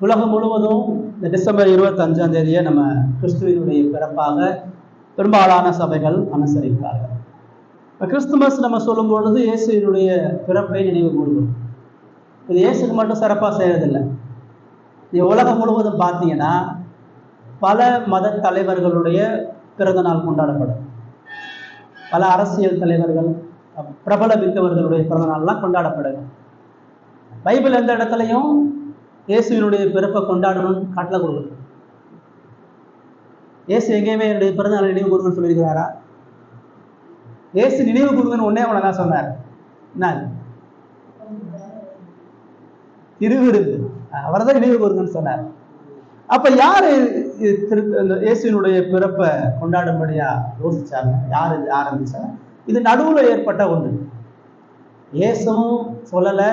உலகம் முழுவதும் இந்த டிசம்பர் 25 நம்ம கிறிஸ்துவினுடைய பிறப்பாக பெரும்பாலான சபைகள் அனுசரிக்கிறார்கள். கிறிஸ்துமஸ் நம்ம சொல்லும் பொழுது இயேசுவினுடைய பிறப்பை நினைவு கூறுகிறோம். இது இயேசுக்கு மட்டும் சிறப்பாக செய்யறதில்லை. உலகம் முழுவதும் பார்த்தீங்கன்னா பல மத தலைவர்களுடைய பிறந்த நாள் கொண்டாடப்படும். பல அரசியல் தலைவர்கள், பிரபல மிக்கவர்களுடைய பிறந்த நாள்லாம் கொண்டாடப்படுது. பைபிள் எந்த இடத்துலையும் இயேசுவினுடைய பிறப்பை கொண்டாடணும்னு கட்டளை கொடுக்குது. இயேசு எங்கேயுமே என்னுடைய பிறந்த நாள் நினைவு கூறுங்கன்னு சொல்லியிருக்கிறாரா? இயேசு நினைவு கூறுங்கன்னு ஒன்னே அவனை தான் சொன்னார். என்ன? திருவிருந்து. அவர் தான் நினைவு கூறுங்கன்னு சொன்னார். அப்ப யாரு இயேசுவினுடைய பிறப்பை கொண்டாடும்படியா யோசிச்சாங்க? யாரு ஆரம்பிச்சாங்க? இது நடுவுல ஏற்பட்ட ஒன்று. இயேசுவும் சொல்லல.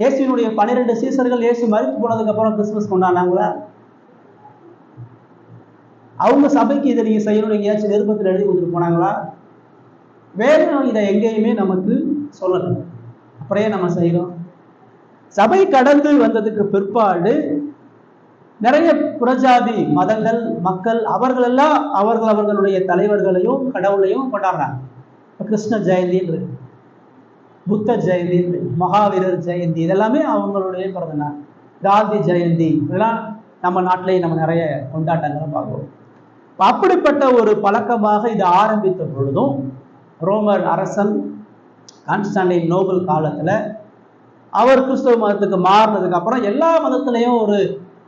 இயேசுவினுடைய 12 சீசர்கள் இயேசு மரித்து போனதுக்கு அப்புறம் கிறிஸ்துமஸ் கொண்டாடினாங்களா? அவங்க சபைக்கு இதை நீங்க செய்யணும் எங்கேயாச்சும் நிருபத்தில் எழுதி கொடுத்துட்டு போனாங்களா? வேதம் இதை எங்கேயுமே நமக்கு சொல்லணும். அப்படியே நம்ம செய்யறோம். சபை கடந்து வந்ததுக்கு பிற்பாடு நிறைய புறஜாதி மதங்கள், மக்கள் அவர்களெல்லாம் அவர்களுடைய தலைவர்களையும் கடவுளையும் கொண்டாடுறாங்க. கிருஷ்ண ஜெயந்தி, புத்த ஜெயந்தி, மகாவீரர் ஜெயந்தி, இதெல்லாமே அவங்களுடைய பிறந்த நாள். காந்தி ஜெயந்தி, இதெல்லாம் நம்ம நாட்டிலேயே நம்ம நிறைய கொண்டாட்டங்களை பார்க்கிறோம். அப்படிப்பட்ட ஒரு பழக்கமாக இது ஆரம்பித்த பொழுதும் ரோமர் அரசன் கான்ஸ்டாண்டின் நோபல் காலத்துல அவர் கிறிஸ்தவ மதத்துக்கு மாறினதுக்கு அப்புறம் எல்லா மதத்திலையும் ஒரு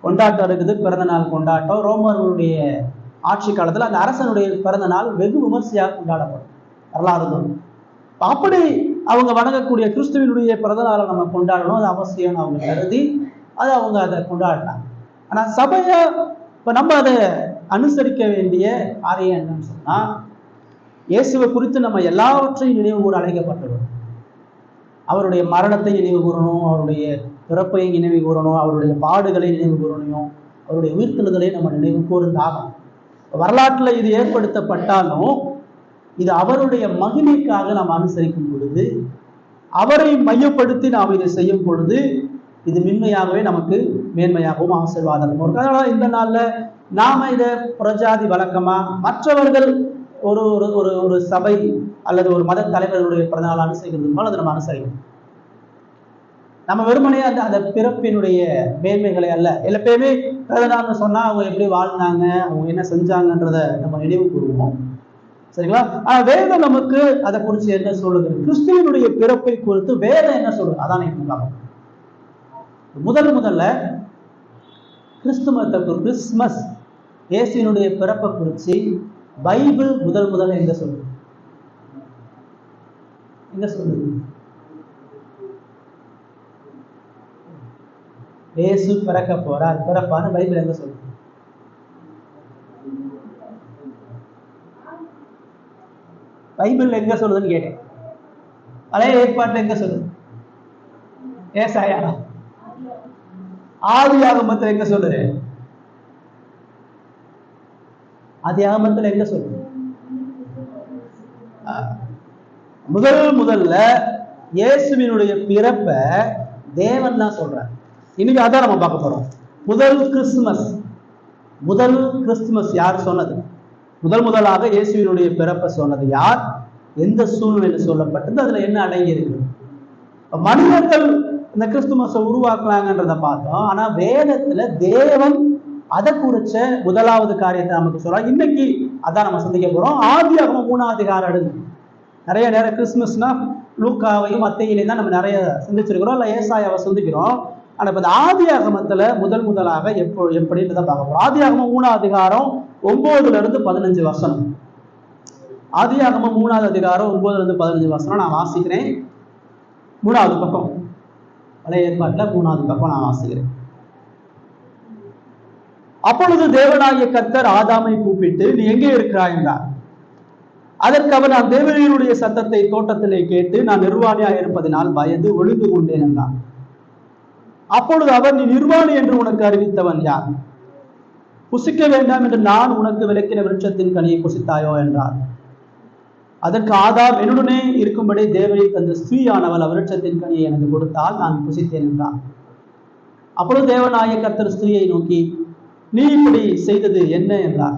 கொண்டாட்டம் இருக்குது, பிறந்த நாள் கொண்டாட்டம். ரோமர்களுடைய ஆட்சி காலத்துல அந்த அரசனுடைய பிறந்த நாள் வெகு விமர்சையாக கொண்டாடப்படும். வரலாறு அப்படி அவங்க வணங்கக்கூடிய கிறிஸ்துவனுடைய பிறந்த நாளை நம்ம கொண்டாடணும், அது அவசியம் அவங்க கருதி அவங்க அதை கொண்டாடினாங்க. ஆனா சபையை இப்ப நம்ம அதை அனுசரிக்க வேண்டிய காரியம் என்னன்னு சொன்னா, இயேசுவை குறித்து நம்ம எல்லாவற்றையும் நினைவு கூற அழைக்கப்பட்டுள்ளோம். அவருடைய மரணத்தை நினைவு கூறணும், அவருடைய பிறப்பை நினைவு கூறணும், அவருடைய பாடுகளை நினைவு கூறணும், அவருடைய உயிர்த்தெழுதலை நம்ம நினைவு கூர்ந்தாகும். வரலாற்றுல இது ஏற்படுத்தப்பட்டாலும் இது அவருடைய மகிமைக்காக நாம் அனுசரிக்கும் பொழுது, அவரை மையப்படுத்தி நாம் இதை செய்யும் பொழுது இது மென்மையாகவே நமக்கு மேன்மையாகவும் ஆசீர்வாதமும் இருக்கு. அதனால இந்த நாள்ல நாம இதை பிரஜாதி வழக்கமா மற்றவர்கள் ஒரு ஒரு ஒரு சபை அல்லது ஒரு மத தலைவர்களுடைய பிறந்த நாள் அனுசரிக்கிறது போல அதை நம்ம அனுசரிக்கணும். நம்ம வெறுமனே அந்த பிறப்பினுடைய மேன்மைகளை அல்ல, எப்பயுமே பிறந்த நாள்னு சொன்னா அவங்க எப்படி வாழ்ந்தாங்க, அவங்க என்ன செஞ்சாங்கன்றத நம்ம நினைவு கூறுவோம். சரிங்களா? ஆனா வேதம் நமக்கு அதை குறித்து என்ன சொல்லுது? கிறிஸ்துவனுடைய பிறப்பை குறித்து வேதம் என்ன சொல்லுது? அதான் முதல்ல கிறிஸ்துமஸ் இயேசுவினுடைய பிறப்பை குறித்து பைபிள் முதல்ல எங்க சொல்லுது? எங்க சொல்லுது? இயேசு பிறக்க போறார், பிறப்பான்னு பைபிள் எங்க சொல்லுது? பைபிள் எங்க சொல்லுதுன்னு கேட்டேன். பழைய ஏற்பாட்டுல எங்க சொல்லுது? ஏசாயா. ஆதியாகமத்துல எங்க சொல்லுது? ஆதியாகமத்துல எங்க சொல்லுது? முதல்ல இயேசுவினுடைய பிறப்ப தேவன் தான் சொல்றார். இன்னைக்கு அதான் நம்ம பார்க்க போறோம். முதல் கிறிஸ்துமஸ் யார் சொன்னது? முதலாக இயேசுவினுடைய பிறப்பை சொன்னது யார்? எந்த சூழ்நிலையில் சொல்லப்பட்டது? அதுல என்ன அடங்கி இருக்கு? மனிதர்கள் இந்த கிறிஸ்துமஸை உருவாக்கலாங்கன்றத பார்த்தோம். ஆனா வேதத்துல தேவன் அதை குறிச்ச முதலாவது காரியத்தை நமக்கு சொல்றாங்க. இன்னைக்கு அதான் நம்ம சந்திக்க போறோம். ஆதியாகமம் 3ஆம் அதிகாரம் அடுத்து நிறைய நேரம் கிறிஸ்துமஸ்னா லூக்காவையும் மத்தேயிலையும் தான் நம்ம நிறைய சிந்திச்சிருக்கிறோம், இல்ல ஏசாயாவை சிந்திக்கிறோம். ஆனா இப்ப இந்த ஆதியாகமத்துல முதலாக எப்படின்றத பார்க்க போறோம். ஆதியாகமம் 3ஆம் அதிகாரம் 9-15 வசனம். ஆதியாகமம் 3ஆம் அதிகாரம் 9-15 வசனம் நான் வாசிக்கிறேன். 3வது பக்கம், பழைய ஏற்பாட்டுல 3வது பக்கம் நான் வாசிக்கிறேன். அப்பொழுது தேவனாகிய கர்த்தர் ஆதாமை கூப்பிட்டு, நீ எங்கே இருக்கிறாய் என்றார். அதற்கு அவர், நான் தேவனுடைய சத்தத்தை தோட்டத்திலே கேட்டு நான் நிர்வாணியாக இருப்பதனால் பயந்து ஒளிந்து கொண்டேன் என்றார். அப்பொழுது அவர், நீ நிர்வாணி என்று உனக்கு அறிவித்தவன் யார்? புசிக்க வேண்டாம் என்று நான் உனக்கு விலக்கின விருட்சத்தின் கனியை புசித்தாயோ என்றார். அதற்கு ஆதாம், என்னுடனே இருக்கும்படி தேவனை தந்த ஸ்திரீயானவள் விருட்சத்தின் கனியை எனக்கு கொடுத்தால் நான் புசித்தேன் என்றான். அப்பொழுது தேவனாகிய கர்த்தர் ஸ்திரீயை நோக்கி, நீ இப்படி செய்தது என்ன என்றார்.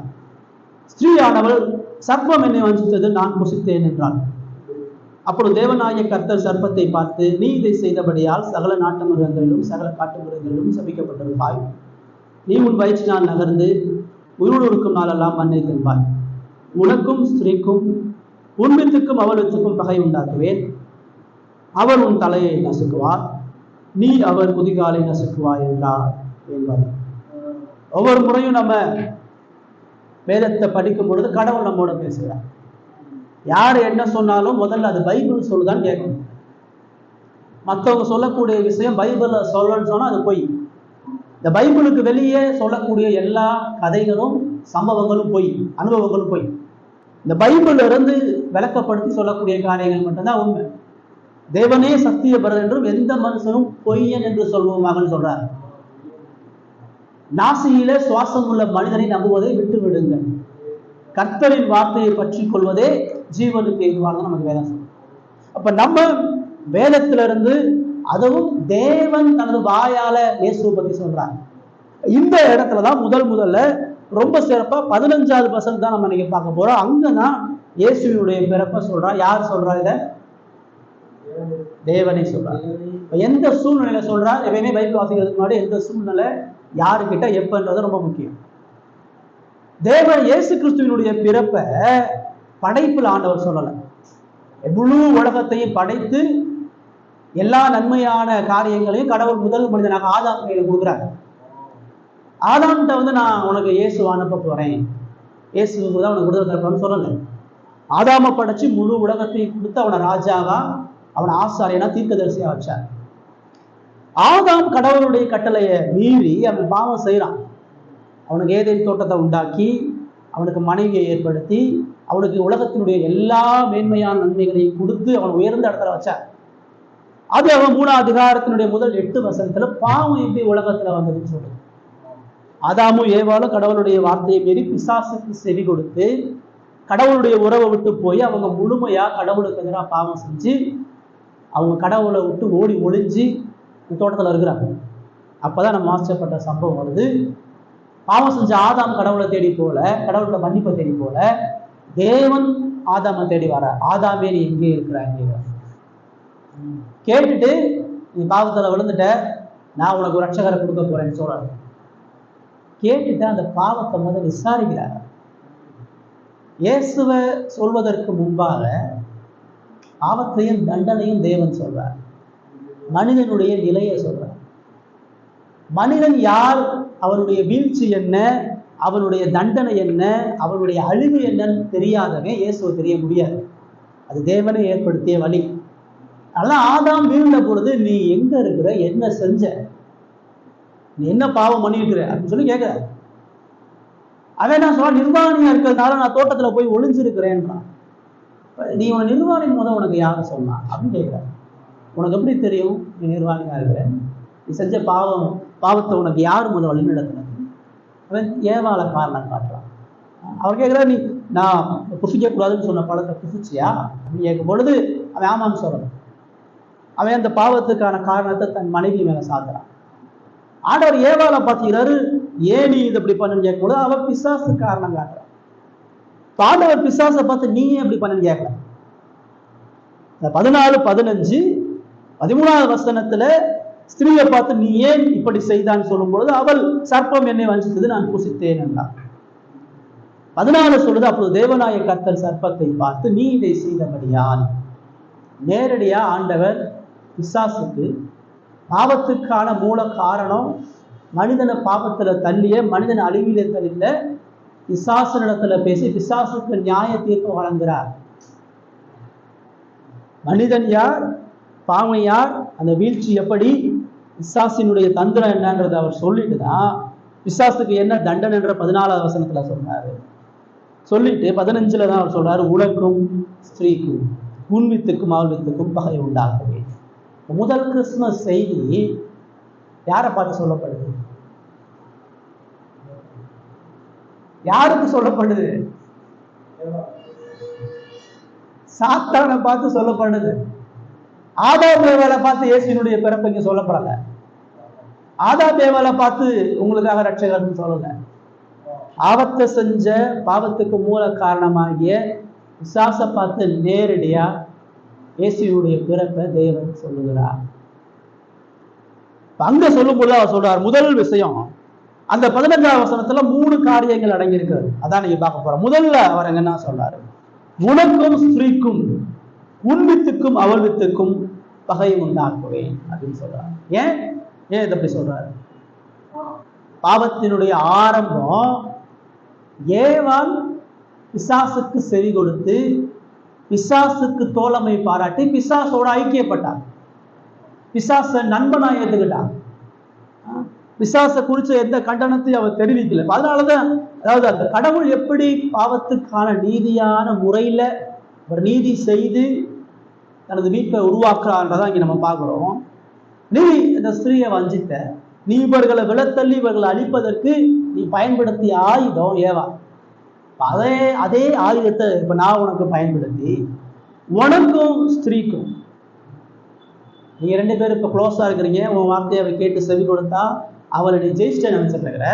ஸ்திரீயானவள், சர்ப்பம் என்னை வஞ்சித்தது, நான் புசித்தேன் என்றாள். அப்பொழுது தேவனாகிய கர்த்தர் சர்ப்பத்தை பார்த்து, நீ இதை செய்தபடியால் சகல நாட்டு மிருகங்களிலும் சகல காட்டு மிருகங்களிலும் சபிக்கப்பட்டிருப்பாய். நீ உன் வயிற்றினால் நகர்ந்து உயிரோடு இருக்கும் நாளெல்லாம் மண்ணை தின்பாய். உனக்கும் ஸ்திரீக்கும் உன் வித்துக்கும் அவள் வித்துக்கும் பகை உண்டாக்குவேன். அவர் உன் தலையை நசுக்குவார், நீ அவர் குதிகாலை நசுக்குவாய் என்றார் என்பார். ஒவ்வொரு முறையும் நம்ம வேதத்தை படிக்கும் பொழுது கடவுள் நம்மோட பேசுகிறார். யார் என்ன சொன்னாலும் முதல்ல அது பைபிள் சொல்லுதான் கேட்கணும். மற்றவங்க சொல்லக்கூடிய விஷயம் பைபிள்ல சொல்லணும்னு சொன்னா அது பொய். இந்த பைபிளுக்கு வெளியே சொல்லக்கூடிய எல்லா கதைகளும் சம்பவங்களும் பொய், அனுபவங்களும் பொய். இந்த பைபிள்ல இருந்து விளக்கப்படுத்தி சொல்லக்கூடிய காரியங்கள் மட்டும்தான் உண்மை. தேவனே சத்திய பரர் என்றும் எந்த மனுஷனும் பொய்யன் என்று சொல்வோமாகன்னு சொல்றார். நாசியில சுவாசம் உள்ள மனிதனை நம்புவதை விட்டு விடுங்கள், கர்த்தரின் வார்த்தையை பற்றி கொள்வதே ஜீவனுக்கு ஏதுவானது நமக்கு வேதம் சொல்லும். அப்ப நம்ம வேதத்திலிருந்து, அதுவும் தேவன் தனது வாயால இயேசுவை பத்தி சொல்றாங்க. இந்த இடத்துலதான் முதல்ல ரொம்ப சிறப்பா 15வது வசனம் தான் நம்ம இன்னைக்கு பார்க்க போறோம். அங்கதான் இயேசுவினுடைய பிறப்பை சொல்றா. யார் சொல்றா? இத தேவனே சொல்றார். எந்த சூழ்நிலையில சொல்றார்? எப்பயுமே பைபிள் வாசிக்கிறதுக்கு முன்னாடி எந்த சூழ்நிலை, யாருக்கிட்ட, எப்பன்றது ரொம்ப முக்கியம். தேவன் இயேசு கிறிஸ்துவினுடைய பிறப்பை படைப்பில் ஆண்டவர் சொல்லல. முழு உலகத்தையும் படைத்து எல்லா நன்மையான காரியங்களையும் கடவுள் முதல் மனிதனாக ஆதாம் கையில கொடுக்குறார். ஆதாம்கிட்ட நான் உனக்கு இயேசு அனுப்ப போறேன், இயேசுக்கு தான் உனக்கு விடுதலை தரப்போன்னு சொல்லலை. ஆதாம படைச்சு முழு உலகத்தையும் கொடுத்து அவனை ராஜாவா, அவனை ஆசாரியனா, தீர்க்கதரிசியா வச்சார். ஆதாம் கடவுளுடைய கட்டளையை மீறி அவன் பாவம் செய்யறான். அவனுக்கு ஏதேன் தோட்டத்தை உண்டாக்கி, அவனுக்கு மனைவியை ஏற்படுத்தி, அவனுக்கு உலகத்தினுடைய எல்லா மேன்மையான நன்மைகளையும் கொடுத்து அவன் உயர்ந்த இடத்துல வச்சார். அது அவன் 3ஆம் அதிகாரத்தினுடைய முதல் 8 வசனத்துல பாவம் எப்படி உலகத்துல வந்ததுன்னு சொல்றது. ஆதாமும் ஏவாளும் கடவுளுடைய வார்த்தையை மீறி பிசாசுக்கு செவி கொடுத்து கடவுளுடைய உறவை விட்டு போய் அவங்க முழுமையா கடவுளுக்கு எதிராக பாவம் செஞ்சு அவங்க கடவுளை விட்டு ஓடி ஒளிஞ்சு இந்த தோட்டத்துல இருக்கிறாங்க. அப்பதான் நம்ம ஆச்சரியப்பட்ட சம்பவம் வருது. பாவம் செஞ்ச ஆதாம் கடவுளை தேடி போல, கடவுளோட மன்னிப்பை தேடி போல, தேவன் ஆதாமை தேடி வர. ஆதாமே நீ எங்கே இருக்கிறாங்க கேட்டுட்டு, நீ பாவத்துல விழுந்துட்ட, நான் உனக்கு ஒரு ரட்சகரை கொடுக்க போறேன்னு சொல்றாரு. கேட்டுட்டு அந்த பாவத்தை முதல் விசாரிக்கிறார். இயேசுவை சொல்வதற்கு முன்பாக பாவத்தையும் தண்டனையும் தேவன் சொல்றார். மனிதனுடைய நிலையை சொல்றார். மனிதன் யார், அவனுடைய வீழ்ச்சி என்ன, அவனுடைய தண்டனை என்ன, அவனுடைய அழிவு என்னன்னு தெரியாதவன் இயேசுவை தெரிய முடியாது. அது தேவனை ஏற்படுத்திய வழி. அதனால ஆதாம் வீழ்ந்த பொழுது, நீ எங்க இருக்கிற, என்ன செஞ்ச, நீ என்ன பாவம் பண்ணிருக்கிற அப்படின்னு சொல்லி கேட்கிற. அவன் நான் சொல்ல, நிர்வாணியா இருக்கிறதுனால நான் தோட்டத்துல போய் ஒளிஞ்சிருக்கிறேன்றான். நீ உன நிர்வாணி முதல் உனக்கு யாரு சொன்னா அப்படின்னு கேட்கிற. உனக்கு எப்படி தெரியும் நீ நிர்வாணியா இருக்கிற? நீ செஞ்ச பாவத்தை உனக்கு யார் முதல் வழி நடத்தினது? அவன் ஏவாள காரணம் காட்டுறான். அவர் கேட்கிற, நீ நான் புசிக்க கூடாதுன்னு சொன்ன பழத்தை புசிச்சியா அப்படின்னு கேட்கும் பொழுது அவன் ஆமான்னு சொல்றான். அவன் அந்த பாவத்துக்கான காரணத்தை தன் மனைவி மேல சாத்துறான். ஆண்டவர் ஏவாளை பார்த்துக்கிறாரு, ஏன் நீ இது இப்படி பண்ணுன்னு கேட்கும்போது அவன் பிசாசு காரணம் காட்டுறான். ஆண்டவர் பிசாசை பார்த்து நீ ஏன் இப்படி பண்ணுன்னு கேட்கல. 14, 15, 13வது வசனத்துல ஸ்திரீயை பார்த்து நீ ஏன் இப்படி செய்தான்னு சொல்லும் பொழுது அவள், சர்ப்பம் என்னை வஞ்சித்தது, நான் புசித்தேன் என்றார். 14 சொல்லுது, அப்பொழுது தேவனாகிய கர்த்தர் சர்ப்பத்தை பார்த்து, நீ இதை செய்தபடியால். நேரடியா ஆண்டவர் பிசாசுக்கு பாவத்துக்கான மூல காரணம், மனிதனை பாவத்துல தள்ளிய, மனிதன் அழிவிலே தள்ளில பிசாசனிடத்துல பேசி பிசாசுக்கு நியாய தீர்ப்பு வழங்குகிறார். மனிதன் யார், பாவம் யார், அந்த வீழ்ச்சி எப்படி, பிசாசினுடைய தந்திரம் என்னன்றதை அவர் சொல்லிட்டு தான் பிசாசுக்கு என்ன தண்டனைன்ற 14வது வசனத்துல சொன்னாரு. சொல்லிட்டு 15ல தான் அவர் சொல்றாரு, உனக்கும் ஸ்திரீக்கும் உன் வித்துக்கும் அவள் வித்துக்கும் பகை உண்டாகவே. முதல் கிறிஸ்துமஸ் செய்தி யாரை பார்த்து சொல்லப்படுது? யாருக்கு சொல்லப்படுது? சாத்தானை பார்த்து சொல்லப்படுது. ஆதாம் ஏவாளை பார்த்து இயேசுவினுடைய பிறப்பு இங்க சொல்லப்படல. ஆதாம் ஏவாளை பார்த்து உங்களுக்காக ரட்சகர்னு சொல்லல. பாவத்தை செஞ்ச பாவத்துக்கு மூல காரணமாகிய பிசாசை பார்த்து நேரடியா இயேசுவுடைய பிறப்பை தேவன் சொல்லுகிறார். அங்க சொல்லும் போது அவர் சொல்றார், முதல் விஷயம் அந்த 15ஆம் வசனத்துல 3 காரியங்கள் அடங்கி இருக்கிறது. அதான் நீங்க பார்க்க போறோம். முதல்ல அவர் என்ன சொல்றாரு, உனக்கும் ஸ்திரீக்கும் உன் வித்துக்கும் அவள் வித்துக்கும் பகை உண்டாக்குவேன் அப்படின்னு சொல்றாரு. ஏன் இதை அப்படி சொல்றாரு? பாவத்தினுடைய ஆரம்பம் ஏவாள் பிசாசுக்கு செவி கொடுத்து பிசாசுக்கு தோழமை பாராட்டி பிசாசோட ஐக்கியப்பட்டார். பிசாச நண்பனா ஏத்துக்கிட்டான். பிசாச குறிச்ச எந்த கண்டனத்தையும் அவர் தெரிவிக்கல. அதனாலதான் அதாவது அந்த கடவுள் எப்படி பாவத்துக்கான நீதியான முறையில ஒரு நீதி செய்து தனது மீட்பை உருவாக்குறான்றதான் இங்க நம்ம பார்க்கிறோம். நீ இந்த ஸ்திரீயை வஞ்சித்த, நீ இவர்களை விழத்தள்ளி இவர்களை அழிப்பதற்கு நீ பயன்படுத்திய ஆயுதம் ஏவா. அதே ஆயுதத்தை இப்ப நான் உனக்கு பயன்படுத்தி உனக்கும் ஸ்திரீக்கும், நீங்க 2 பேரும் இப்ப க்ளோஸா இருக்கிறீங்க, உன் வார்த்தையை அவ கேட்டு செவி கொடுத்தா அவளை நீ ஜெயிச்சிட்ட நினைச்சிட்டு இருக்கிற.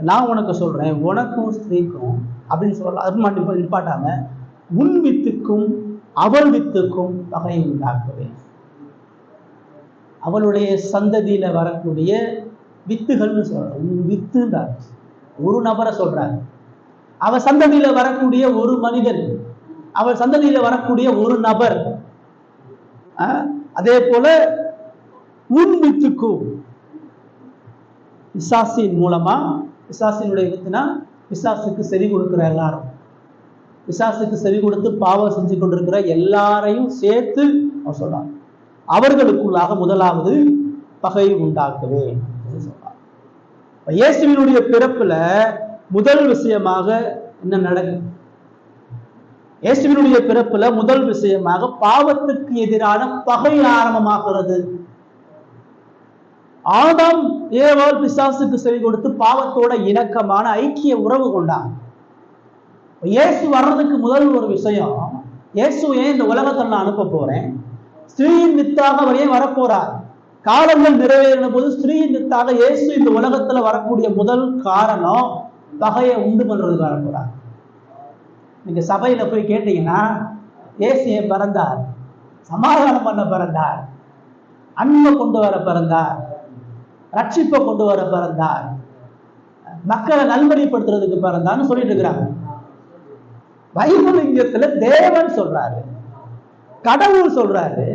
நான் உனக்கு சொல்றேன், உனக்கும் ஸ்திரீக்கும் அப்படின்னு சொல்ல அது மட்டும் நிப்பாட்டாம உன் வித்துக்கும் அவள் வித்துக்கும் பகை உண்டாக்குவேன். அவளுடைய சந்ததியில வரக்கூடிய வித்துகள்னு சொல்ற, உன் வித்துன்றார். ஒரு நபரை சொல்றாரு. அவ சந்ததியில வரக்கூடிய ஒரு மனிதன், அவள் சந்ததியில வரக்கூடிய ஒரு நபர். அதே போல உன் வித்துக்கும் பிசாசின் மூலமா, பிசாசினுடைய வித்துனா பிசாசுக்கு செவி கொடுக்கிற எல்லாரும், பிசாசுக்கு செவி கொடுத்து பாவம் செஞ்சு கொண்டிருக்கிற எல்லாரையும் சேர்த்து அவர் சொல்றார், அவர்களுக்குள்ளாக முதலாவது பகை உண்டாக்குவே சொல்றார். இயேசுவினுடைய பிறப்புல முதல் விஷயமாக என்ன நடக்குது? இயேசுவினுடைய பிறப்புல முதல் விஷயமாக பாவத்துக்கு எதிரான பகை ஆரம்பமாகிறது. ஆதாம் ஏவாள் பிசாசுக்கு செவி கொடுத்து பாவத்தோட இணக்கமான ஐக்கிய உறவு கொண்டான். இயேசு வர்றதுக்கு முதல் ஒரு விஷயம், இயேசு ஏன் இந்த உலகத்தை நான் அனுப்ப போறேன், ஸ்திரீயின் வித்தாக அவர் ஏன் வரப்போறார், காலங்கள் நிறைவேறின போது ஸ்திரீயின் வித்தாக இயேசு இந்த உலகத்துல வரக்கூடிய முதல் காரணம் பகையை உண்டு பண்றதுக்கு வரப்போறார். நீங்க சபையில போய் கேட்டீங்கன்னா இயேசு ஏன் பிறந்தார்? சமாதானம் பண்ண பிறந்தார், அன்பை கொண்டு வர பிறந்தார், ரட்சிப்பை கொண்டு வர பிறந்தார், மக்களை நல்வழிப்படுத்துறதுக்கு பிறந்தான்னு சொல்லிட்டு இருக்கிறாங்க. பைபிளிங்கத்துல தேவன் சொல்றாரு, கடவுள் சொல்றாரு.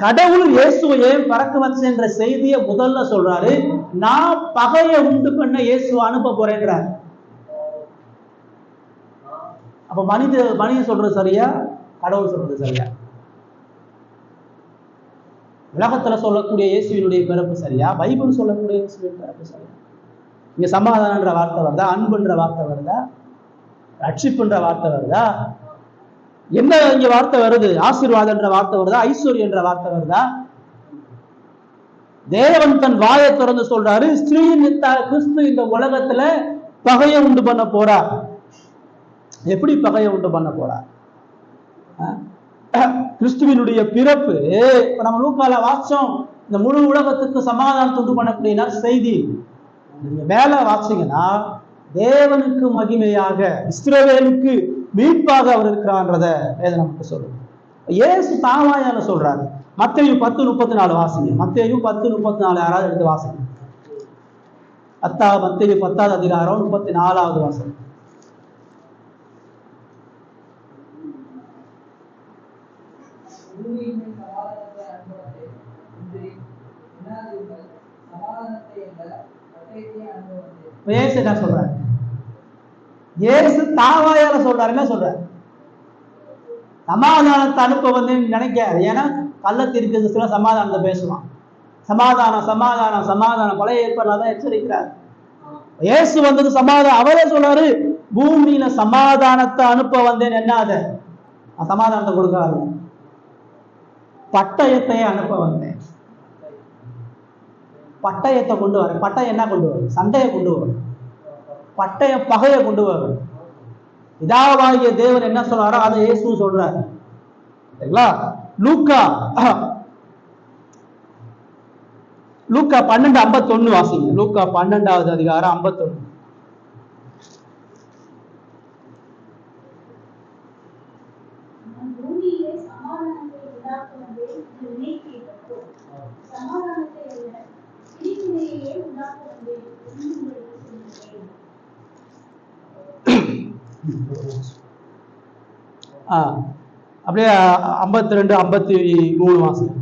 கடவுள் இயேசுவை ஏன் பறக்க வச்சன்ற செய்தியை முதல்ல சொல்றாரு. நான் பகையை உண்டு பண்ண இயேசுவை அனுப்ப போறேன்றார். அப்ப மனிதன் சொல்றது சரியா, கடவுள் சொல்றது சரியா? உலகத்துல சொல்லக்கூடிய இயேசுவினுடைய பிறப்பு சரியா, பைபிள் சொல்லக்கூடிய இயேசுவின் பிறப்பு சரியா? இங்க சமாதானன்ற வார்த்தை வருதா, அன்புன்ற வார்த்தை வருதா, ரட்சிப்புன்ற வார்த்தை வருதா, என்ன இங்க வார்த்தை வருது? ஆசீர்வாதம்ன்ற வார்த்தை வருதா, ஐஸ்வர்யம் என்ற வார்த்தை வருதா? தேவன் தன் வாயை திறந்து சொல்றாரு, ஸ்திரீயின் வித்தாக கிறிஸ்து இந்த உலகத்துல பகையை உண்டு பண்ண போறார். எப்படி பகையை உண்டு பண்ண போறார்? கிறிஸ்துவினுடைய பிறப்பு இப்ப நம்ம லூக்கால வாச்சோம், இந்த முழு உலகத்துக்கு சமாதானம் உண்டு பண்ணக்கூடிய செய்தி. நீங்க மேல வாசிங்கன்னா தேவனுக்கு மகிமையாக இஸ்ரவேலுக்கு மீட்பாக அவர் இருக்கிறான்றத வேதம் நமக்கு சொல்லுது. இயேசு தாவாயால சொல்றாரு. மத்தேயு 10:34 வாசிங்க. மத்தேயு 10:34 யாராவது எடுத்து வாசிங்க. மத்தேயு 10ஆம் அதிகாரம் 34வது வசனம். இயேசு என்ன சொல்றாரு? இயேசு தாவாயால சொல்றாரு. என்ன சொல்றாரு? சமாதானத்தை அனுப்ப வந்து நினைக்காது. ஏன்னா கள்ளத்திற்கு சமாதானத்தை பேசுவான். சமாதானம் சமாதானம் சமாதானம் பழைய ஏற்பாடுல தான் எச்சரிக்கிறார். இயேசு வந்தது சமாதானம். அவரே சொல்றாரு, பூமியில சமாதானத்தை அனுப்ப வந்தேன். என்னாத சமாதானத்தை கொடுக்காது, பட்டயத்தையே அனுப்ப வந்தேன். பட்டயத்தை கொண்டு வர. பட்டயம் என்ன கொண்டு வரும்? சண்டையை கொண்டு வரும். பட்டயம் பகையை கொண்டு வரும். பிதாவாகிய தேவன் என்ன சொல்றாரோ அதை இயேசு சொல்றாரு. சரிங்களா? லூக்கா லூக்கா 12:51 வாசிங்க. லூக்கா 12வது அதிகாரம் 51. அப்படியே 52, 53 வாசிங்க.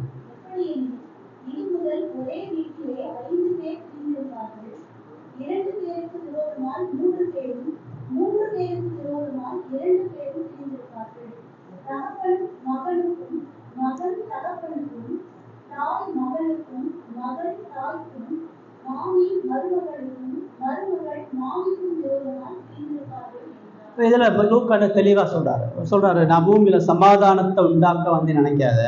இதுல லூக்கா தெளிவா சொல்றாரு, நான் பூமியில சமாதானத்தை உண்டாக்க வந்தேன் நினைக்காத,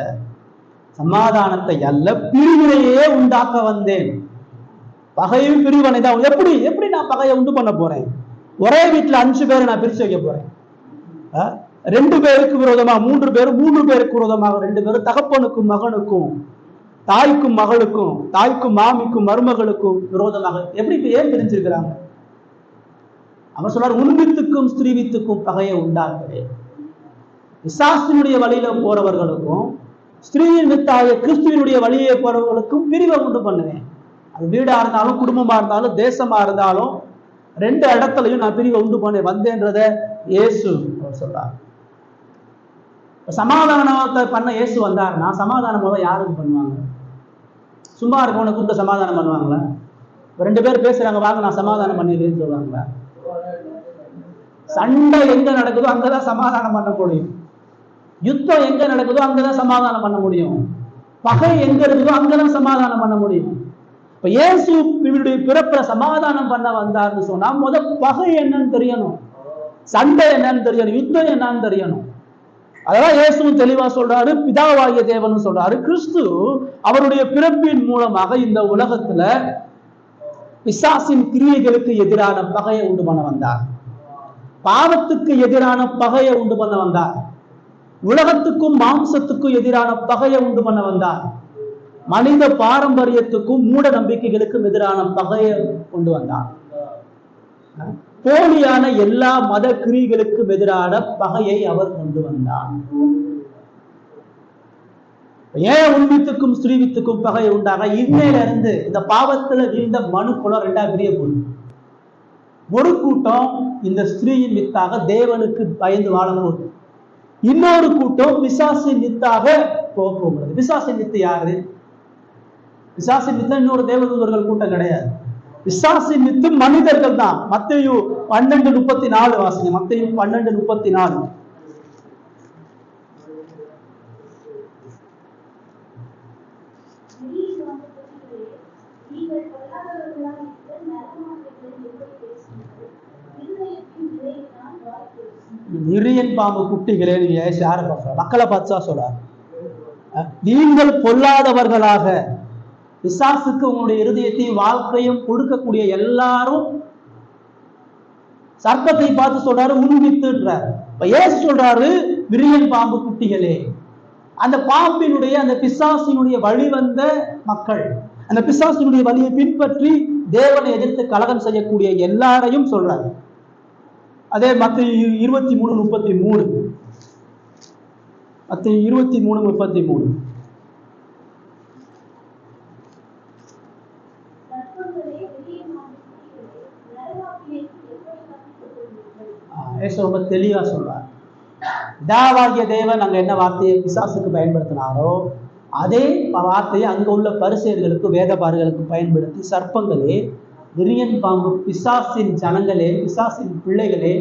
சமாதானத்தை அல்ல பிரிவினையே உண்டாக்க வந்தேன். பகையும் பிரிவினை தான். எப்படி நான் பகையை உண்டு பண்ண போறேன்? ஒரே வீட்டுல 5 பேரை நான் பிரிச்சு வைக்க போறேன். 2 பேருக்கு விரோதமா 3 பேருக்கு விரோதமாக 2 பேரும், தகப்பனுக்கும் மகனுக்கும், தாய்க்கும் மகளுக்கும், தாய்க்கும் மாமிக்கும் மருமகளுக்கும் விரோதமாக எப்படி ஏன் பிரிஞ்சிருக்கிறாங்க? அவர் சொல்றார், உன்வித்துக்கும் ஸ்திரீவித்துக்கும் பகையை உண்டாக்கவே. பிசாசினுடைய வழியில போறவர்களுக்கும் ஸ்திரீயின் வித்தாக கிறிஸ்துவனுடைய வழியை போறவர்களுக்கும் பிரிவை உண்டு பண்ணுவேன். அது வீடா இருந்தாலும், குடும்பமா இருந்தாலும், தேசமா இருந்தாலும், 2 இடத்துலையும் நான் பிரிவை உண்டு பண்ண வந்தேன்றத இயேசு சொல்றார். சமாதானத்தை பண்ண இயேசு வந்தாருன்னா சமாதானம் போத யாருக்கு பண்ணுவாங்க? சும்மா இருக்கவனை கூப்பிட்டு சமாதானம் பண்ணுவாங்களா? 2 பேர் பேசுறாங்க, வாங்க நான் சமாதானம் பண்ணிடுறேன்னு சொல்லுவாங்களா? சண்டை எங்க நடக்குதோ அங்கதான் சமாதானம் பண்ண முடியும். யுத்தம் எங்க நடக்குதோ அங்கதான் சமாதானம் பண்ண முடியும். பகை எங்க இருக்குதோ அங்கதான் சமாதானம் பண்ண முடியும். இப்ப இயேசு இவருடைய பிறப்புல சமாதானம் பண்ண வந்தாருன்னு சொன்னா பகை என்னன்னு தெரியணும், சண்டை என்னன்னு தெரியணும், யுத்தம் என்னன்னு தெரியணும். அதெல்லாம் இயேசுவும் தெளிவா சொல்றாரு, பிதாவாகிய தேவன் சொல்றாரு. கிறிஸ்து அவருடைய பிறப்பின் மூலமாக இந்த உலகத்துல பிசாசின் கிரியைகளுக்கு எதிரான பகையை உண்டு பண்ண வந்தார். பாவத்துக்கு எதிரான பகையை உண்டு பண்ண வந்தார். உலகத்துக்கும் மாம்சத்துக்கும் எதிரான பகையை உண்டு பண்ண வந்தார். மனித பாரம்பரியத்துக்கும் மூட நம்பிக்கைகளுக்கும் எதிரான பகையை கொண்டு வந்தார். போலியான எல்லா மத கிரிகளுக்கும் எதிரான பகையை அவர் கொண்டு வந்தார். ஏன் உன்வித்துக்கும் ஸ்திரீவித்துக்கும் பகை உண்டாக? இன்னையில இருந்து இந்த பாவத்துல வீழ்ந்த மனு குலம் 2ஆ பிரிய போகுது. ஒரு கூட்டம் இந்த ஸ்திரீயின் வித்தாக தேவனுக்கு பயந்து வாழ போகுது. இன்னொரு கூட்டம் பிசாசின் வித்தாக போகிறது. பிசாசின் வித்து யாரு? பிசாசின் வித்து இன்னொரு தேவதூதர்கள் கூட்டம் கிடையாது. பிசாசின் வித்து மனிதர்கள் தான். மத்தேயு 12:34 வாசிங்க. மத்தேயு 12:34. இரியன் பாம்பு குட்டிகளே, நீங்க யாரை பார்க்க? மக்களை பார்த்தா சொல்றாரு, நீங்கள் பொல்லாதவர்களாக, பிசாசுக்கு உங்களுடைய இருதயத்தையும் வாழ்க்கையும் கொடுக்கக்கூடிய எல்லாரும் சர்ப்பத்தை பார்த்து சொல்றாரு உன்வித்துன்றார். இப்ப இயேசு சொல்றாரு விரியன் பாம்பு குட்டிகளே. அந்த பாம்பினுடைய அந்த பிசாசினுடைய வழி வந்த மக்கள், அந்த பிசாசினுடைய வழியை பின்பற்றி தேவனை எதிர்த்து கலகம் செய்யக்கூடிய எல்லாரையும் சொல்றாரு. அதே மத்தேயு 23:33. மத்தேயு 23:33. ரொம்ப தெளிவா சொல்றார். பிதாவாகிய தேவன் அங்க என்ன வார்த்தையை பிசாசுக்கு பயன்படுத்தினாரோ அதே வார்த்தையை அங்க உள்ள பரிசேயர்களுக்கு வேதபாரர்களுக்கு பயன்படுத்தி, சர்ப்பங்களே, விரியன் பாம்பு, பிசாசின் ஜனங்களே, பிசாசின் பிள்ளைகளே,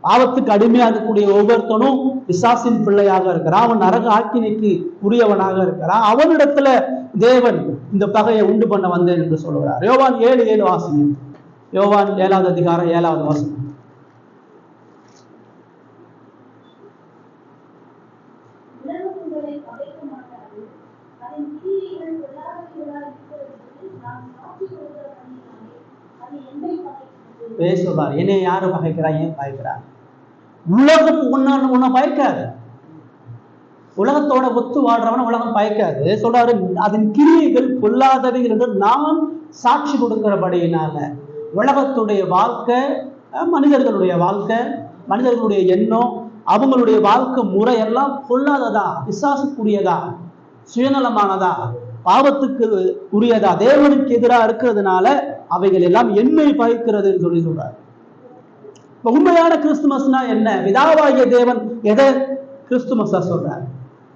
பாவத்துக்கு அடிமையாக இருக்கக்கூடிய ஒவ்வொருத்தனும் பிசாசின் பிள்ளையாக இருக்கிறான். அவன் நரக ஆக்கினைக்கு உரியவனாக இருக்கிறான். அவனிடத்துல தேவன் இந்த பகையை உண்டு பண்ண வந்தேன் என்று சொல்லுகிறார். யோவான் 7:7 வாசனம். யோவான் 7வது அதிகாரம் 7வது வாசனம். சொல்றார், என்னை யாரு பகைக்கிறா? ஏன் பகைக்கிறா? உலகம் உன்னை பகைக்காது. உலகத்தோட ஒத்து வாழ்றவன உலகம் பயக்காது. சொல்றாரு, அதன் கிரியைகள் பொல்லாதவைகள் என்று நாம் சாட்சி கொடுக்கிறபடியினால உலகத்துடைய வாழ்க்கை, மனிதர்களுடைய வாழ்க்கை, மனிதர்களுடைய எண்ணம், அவங்களுடைய வாழ்க்கை முறையெல்லாம் பொல்லாததா, பிசாசுக்குரியதா, சுயநலமானதா, பாவத்துக்கு உரியதா, தேவனுக்கு எதிராக இருக்கிறதுனால அவைகள் எல்லாம் என்னை பயக்கிறதுன்னு சொல்லி சொல்றாரு. உண்மையான கிறிஸ்துமஸ்னா என்ன? பிதாவாகிய தேவன் எதை கிறிஸ்துமஸா சொல்றார்?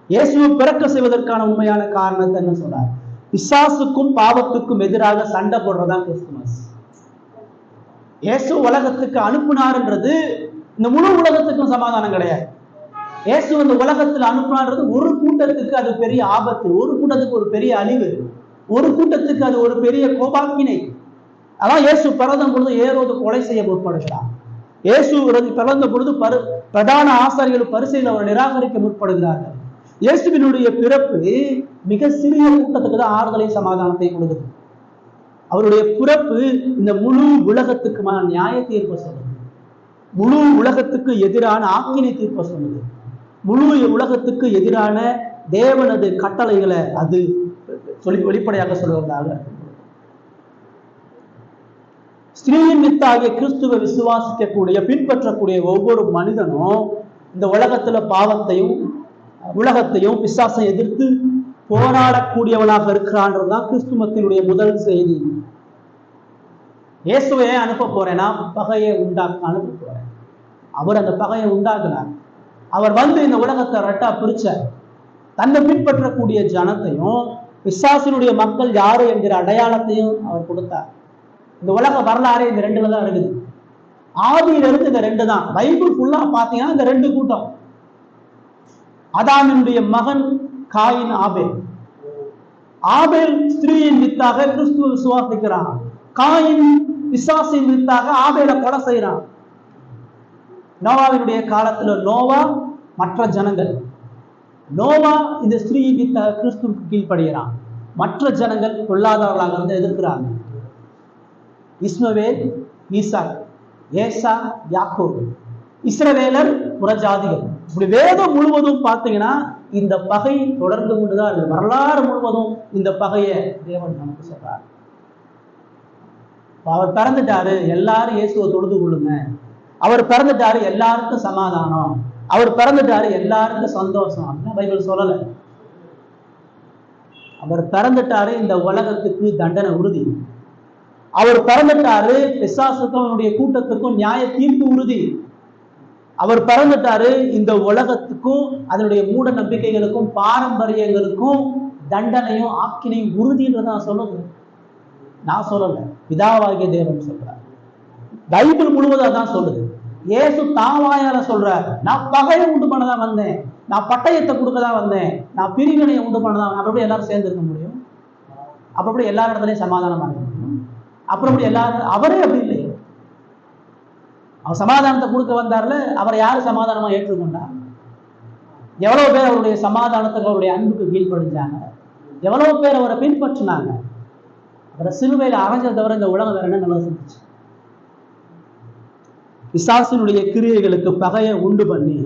இயேசுவை பிறக்க செய்வதற்கான உண்மையான காரணத்தை என்ன சொல்றார்? பிசாசுக்கும் பாவத்துக்கும் எதிராக சண்டை போடுறதுதான் கிறிஸ்துமஸ். இயேசு உலகத்துக்கு அனுப்புனார்ன்றது இந்த முழு உலகத்துக்கும் சமாதானம் கிடையாது. இயேசு இந்த உலகத்தில் அனுப்புனான்றது ஒரு கூட்டத்துக்கு அது பெரிய ஆபத்து, ஒரு கூட்டத்துக்கு ஒரு பெரிய அழிவு, ஒரு கூட்டத்துக்கு அது ஒரு பெரிய கோபாக்கினை. அதான் இயேசு பிறந்த பொழுது ஏரோது கொலை செய்ய முற்படுகிறார். இயேசு பிறந்த பொழுது பிரதான ஆசாரிகள் பரிசையில் அவர் நிராகரிக்க முற்படுகிறார்கள். இயேசுவினுடைய பிறப்பு மிக சிறிய கூட்டத்துக்கு தான் ஆறுதலை சமாதானத்தை கொடுக்குது. அவருடைய பிறப்பு இந்த முழு உலகத்துக்குமான நியாய தீர்ப்பை சொல்லுது, முழு உலகத்துக்கு எதிரான ஆக்கினை தீர்ப்பை சொல்லுது, முழு உலகத்துக்கு எதிரான தேவனது கட்டளைகளை அது வெளிப்படையாக சொல்வதாக. ஸ்திரீயின் வித்தாகிய கிறிஸ்துவை விசுவாசிக்கக்கூடிய, பின்பற்றக்கூடிய ஒவ்வொரு மனிதனும் இந்த உலகத்துல பாவத்தையும் உலகத்தையும் பிசாசை எதிர்த்து போராடக்கூடியவனாக இருக்கிறான்றதுதான் கிறிஸ்துமத்தினுடைய முதல் செய்தி. இயேசுவை அனுப்ப போறேன்னா பகையை அனுப்ப போறேன். அவர் அந்த பகையை உண்டாக்குனார். அவர் வந்து இந்த உலகத்தை ரெட்டா பிரிச்சார். தன்னை பின்பற்றக்கூடிய ஜனத்தையும் பிசாசினுடைய மக்கள் யாரு என்கிற அடையாளத்தையும் அவர் கொடுத்தார். இந்த உலக வரலாறு இந்த ரெண்டுல தான் இருக்குது. ஆதியிலிருந்து இந்த ரெண்டு தான். பைபிள் ஃபுல்லா பாத்தீங்கன்னா இந்த ரெண்டு கூட்டம். ஆதாமினுடைய மகன் காயின், ஆபேல். ஆபேல் ஸ்திரீயின் வித்தாக கிறிஸ்துவ விசுவாசிக்கிறான். காயின் பிசாசின் வித்தாக ஆபேலை கொலை செய்யறான். நோவாவினுடைய காலத்துல நோவா மற்ற ஜனங்கள், நோவா இந்த ஸ்திரீயின் வித்தாக கிறிஸ்துவுக்கு கீழ்ப்படுகிறான். மற்ற ஜனங்கள் பொல்லாதவர்களாக வந்து எதிர்க்கிறாங்க. இஸ்மவேல், ஈசாக், ஏசா, யாக்கோபு, இஸ்ரவேலர், புறஜாதிகள். இப்படி வேதம் முழுவதும் பார்த்தீங்கன்னா இந்த பகை தொடர்ந்து கொண்டுதான் இருக்கு. வரலாறு முழுவதும் இந்த பகையை தேவன் நமக்கு சொல்றார். அவர் பிறந்துட்டாரு, எல்லாரும் இயேசுவை தொழுது கொள்ளுங்க. அவர் பிறந்துட்டாரு, எல்லாருக்கும் சமாதானம். அவர் பிறந்துட்டாரு, எல்லாருக்கும் சந்தோஷம் அப்படின்னு பைபிள் சொல்லல. அவர் பிறந்துட்டாரு, இந்த உலகத்துக்கு தண்டனை உறுதி. அவர் பிறந்துட்டாரு, பிசாசுக்கும் அவனுடைய கூட்டத்துக்கும் நியாய தீர்ப்பு உறுதி. அவர் பிறந்துட்டாரு, இந்த உலகத்துக்கும் அதனுடைய மூட நம்பிக்கைகளுக்கும் பாரம்பரியங்களுக்கும் தண்டனையும் ஆக்கினையும் உறுதின்றதான் சொல்லுங்க. நான் சொல்லல, பிதாவாகிய தேவன் சொல்றார். பைபிள் முழுவதும் அதான் சொல்லுது. இயேசு தாவாயால சொல்றார், நான் பகையை உண்டு பண்ணதான் வந்தேன், நான் பட்டயத்தை கொடுக்கதான் வந்தேன், நான் பிரிவினையை உண்டு பண்ணதான். அப்படி எல்லாரும் சேர்ந்து இருக்க முடியும்? அப்படி எல்லா இடத்துலயும் சமாதானமா இருக்க முடியும்? அப்புறம் எல்லாரும் அவரே அப்படி இல்லை. அவர் சமாதானத்தை கொடுக்க வந்தார்ல, அவரை யாரு சமாதானமா ஏற்றுக்கொண்டார்? எவ்வளவு பேர் அவருடைய சமாதானத்துக்கு, அவருடைய அன்புக்கு கீழ்ப்படிஞ்சாங்க? எவ்வளவு பேர் அவரை பின்பற்றினாங்க? அவரை சிலுவையில அரைஞ்சதை தவிர இந்த உலகம் வேற என்ன நல்லா செஞ்சுச்சு? பிசாசினுடைய கிரியைகளுக்கு பகையை உண்டு பண்ணி,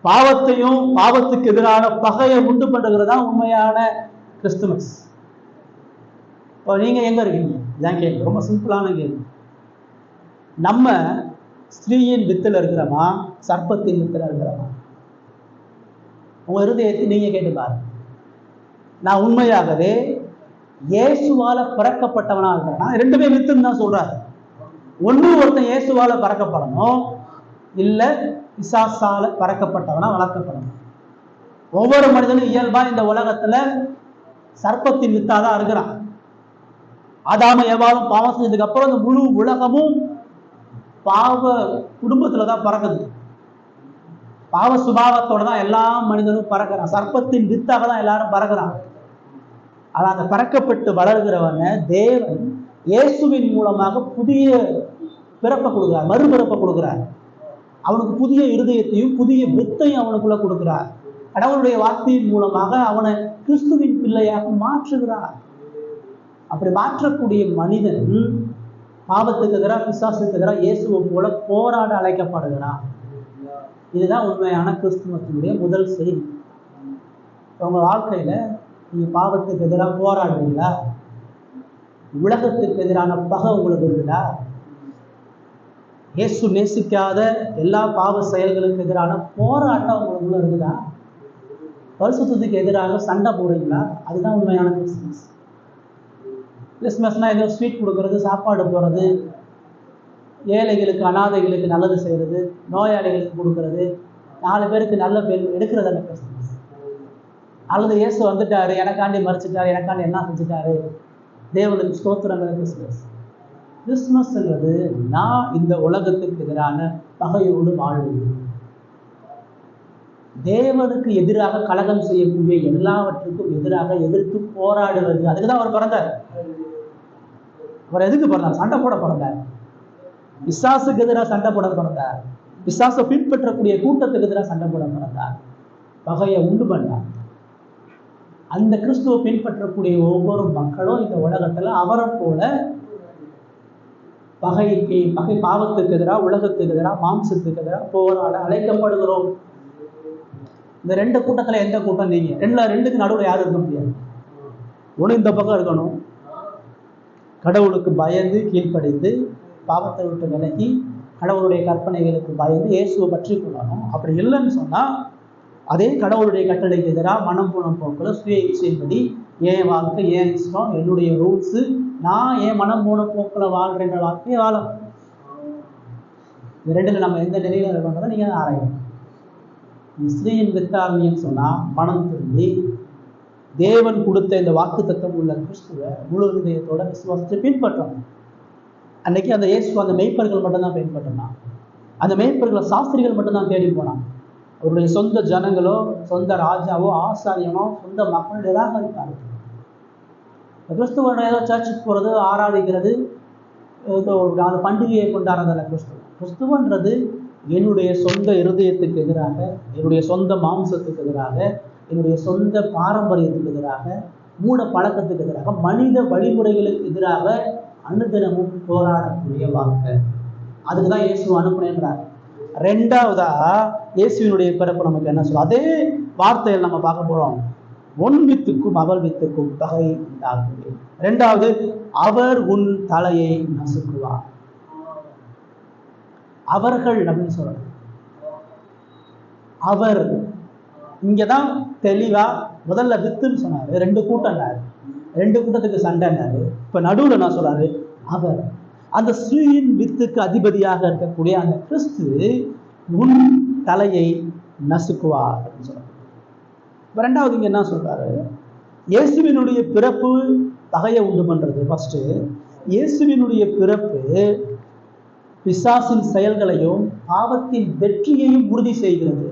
பாவத்தையும் பாவத்துக்கு எதிரான பகையை உண்டு பண்ணுறதுதான் உண்மையான கிறிஸ்துமஸ். இப்போ நீங்க எங்க இருக்கீங்க? இதான் கேள்வி. ரொம்ப சிம்பிளான கேள்வி. நம்ம ஸ்திரீயின் வித்துல இருக்கிறோமா, சர்ப்பத்தின் வித்துல இருக்கிறோமா? உங்க இருதயத்தை நீங்க கேட்டு பாருங்க. நான் உண்மையாகவே இயேசுவால பிறக்கப்பட்டவனா இருக்கிறேன். ரெண்டுமே வித்துன்னு தான் சொல்றாரு. ஒன்று, ஒருத்தன் இயேசுவால பறக்கப்படணும், இல்ல பிசாசால பறக்கப்பட்டவனா வளர்க்கப்படணும். ஒவ்வொரு மனிதனும் இயல்பா இந்த உலகத்துல சர்ப்பத்தின் வித்தாதான் இருக்கிறான். ஆதாம ஏவாளும் பாவம் செஞ்சதுக்கு அப்புறம் இந்த முழு உலகமும் பாவ குடும்பத்துலதான் பறக்குது. பாவ சுபாவத்தோட தான் எல்லா மனிதனும் பறக்கிறான். சர்ப்பத்தின் வித்தாக தான் எல்லாரும் பறக்கிறான். ஆனா அந்த பறக்கப்பட்டு வளர்கிறவன தேவன் இயேசுவின் மூலமாக புதிய பிறப்பை கொடுக்கிறார், மறுபிறப்பை கொடுக்கிறார். அவனுக்கு புதிய இருதயத்தையும் புதிய வித்தையும் அவனுக்குள்ள கொடுக்கிறார். கடவுளுடைய வார்த்தையின் மூலமாக அவனை கிறிஸ்துவின் பிள்ளையாக மாற்றுகிறார். அப்படி மாற்றக்கூடிய மனிதன் பாவத்துக்கு எதிராக, பிசாசுக்கு எதிராக இயேசுவை போல போராட அழைக்கப்படுகிறான். இதுதான் உண்மையான கிறிஸ்துவத்தினுடைய முதல் செய்தி. உங்க வாழ்க்கையில நீங்க பாவத்துக்கு எதிராக போராடுறீங்களா? உலகத்துக்கு எதிரான பகை உங்களுக்கு இருக்குதா? இயேசு நேசிக்காத எல்லா பாவ செயல்களுக்கு எதிரான போராட்டம் உங்களுக்குள்ள இருக்குதா? பரிசுத்தத்துக்கு எதிராக சண்டை போடுறீங்களா? அதுதான் உண்மையான கிறிஸ்துமஸ். கிறிஸ்துமஸ்னா ஏதோ ஸ்வீட் கொடுக்கறது, சாப்பாடு போடுறது, ஏழைகளுக்கு அனாதைகளுக்கு நல்லது செய்யறது, நோயாளிகளுக்கு கொடுக்கறது, 4 பேருக்கு நல்ல பேர் எடுக்கிறதல்ல கிறிஸ்துமஸ். அல்லது இயேசு வந்துட்டாரு, எனக்காண்டி மறிச்சிட்டாரு, எனக்காண்டி என்ன செஞ்சுட்டாரு, தேவனுக்கு ஸ்தோத்திரங்கள் கிறிஸ்துமஸ். கிறிஸ்துமஸ்ன்றது நான் இந்த உலகத்துக்கு எதிரான பகையோடு வாழ்வது, தேவனுக்கு எதிராக கலகம் செய்யக்கூடிய எல்லாவற்றுக்கும் எதிராக எதிர்த்து போராடுவது. அதுக்குதான் அவர் பிறந்தார். அவர் எதுக்கு பிறந்தார்? சண்டை போட பிறந்தார். பிசாசுக்கு எதிராக சண்டை போட பிறந்தார். பிசாசை பின்பற்றக்கூடிய கூட்டத்துக்கு எதிராக சண்டை போட பிறந்தார். பகையை உண்டு பண்ணார். அந்த கிறிஸ்துவை பின்பற்றக்கூடிய ஒவ்வொரு மக்களும் இந்த உலகத்துல அவரை போல பகை பாவத்துக்கு எதிராக, உலகத்துக்கு எதிராக, மாம்சத்துக்கு எதிராக போராட அழைக்கப்படுகிறோம். இந்த 2 கூட்டத்துல எந்த கூட்டம்? நீங்க ரெண்டுக்கு நடுவில் யாரும் இருக்க முடியாது. ஒண்ணு இந்த பக்கம் இருக்கணும், கடவுளுக்கு பயந்து கீழ்ப்படிந்து பாவத்தை விட்டு விலகி கடவுளுடைய கற்பனைகளுக்கு பயந்து இயேசுவை பற்றி கொள்ளணும். அப்படி இல்லைன்னு சொன்னா அதே கடவுளுடைய கட்டளைக்கு எதிராக மனம் போன போக்குல சுய இச்சைப்படி என் வாழ்க்கை, என் இஷ்டம், என்னுடைய ரூல்ஸ், நான் என் மனம் போன போக்குல வாழ்றேன்ற வாழ்க்கையை வாழும். இந்த 2ல நம்ம எந்த நிலையில இருக்கோன்றதை நீங்க ஆராயணும். ஸ்ரீயின் வித்தாரணின்னு சொன்னா மனம் திரும்பி தேவன் கொடுத்த இந்த வாக்கு தத்துவம் உள்ள கிறிஸ்துவ முழு இதயத்தோட விசுவாசத்தை பின்பற்றணும். அன்னைக்கு அந்த இயேசு அந்த மெய்ப்பர்கள் மட்டும்தான் பின்பற்றினான். அந்த மெய்ப்பர்களை சாஸ்திரிகள் மட்டும்தான் தேடி போனான். அவருடைய சொந்த ஜனங்களோ, சொந்த ராஜாவோ, ஆசாரியனோ, சொந்த மக்கள் நிராகரித்தார்கள். கிறிஸ்துவோட ஏதோ சர்ச்சுக்கு போறது, ஆராதிக்கிறது, அந்த பண்டிகையை கொண்டாடுறதில்ல. கிறிஸ்துவன்றது என்னுடைய சொந்த இருதயத்துக்கு எதிராக, என்னுடைய சொந்த மாம்சத்துக்கு எதிராக, என்னுடைய சொந்த பாரம்பரியத்துக்கு எதிராக, மூட பழக்கத்துக்கு எதிராக, மனித வழிமுறைகளுக்கு எதிராக அனுதினமும் போராடக்கூடிய வாழ்க்கை. அதுக்குதான் இயேசு அனுப்புனேன்றார். 2வதா இயேசுவினுடைய பிறப்பு நமக்கு என்ன சொல்லும்? அதே வார்த்தையில் நம்ம பார்க்க போறோம். உன் வித்துக்கும் அவள் வித்துக்கும் பகை உண்டாகும். 2வது, அவர் உன் தலையை நசுக்குவார். அவர்கள் அப்படின்னு சொல்றாங்க. அவர் இங்கதான் தெளிவா முதல்ல வித்துன்னு சொன்னாரு, 2 கூட்டம்னாரு, 2 கூட்டத்துக்கு சண்டைனாரு. இப்ப நடுவுல நான் சொல்றாரு அவர். அந்த ஸ்ரீயின் வித்துக்கு அதிபதியாக இருக்கக்கூடிய அந்த கிறிஸ்து உன் தலையை நசுக்குவார் அப்படின்னு சொல்றாரு. 2வது இங்க என்ன சொல்றாரு? இயேசுவினுடைய பிறப்பு பகையை உண்டு பண்றது. ஃபர்ஸ்ட், இயேசுவினுடைய பிறப்பு பிசாசின் செயல்களையும் பாவத்தின் வெற்றியையும் உறுதி செய்கிறது.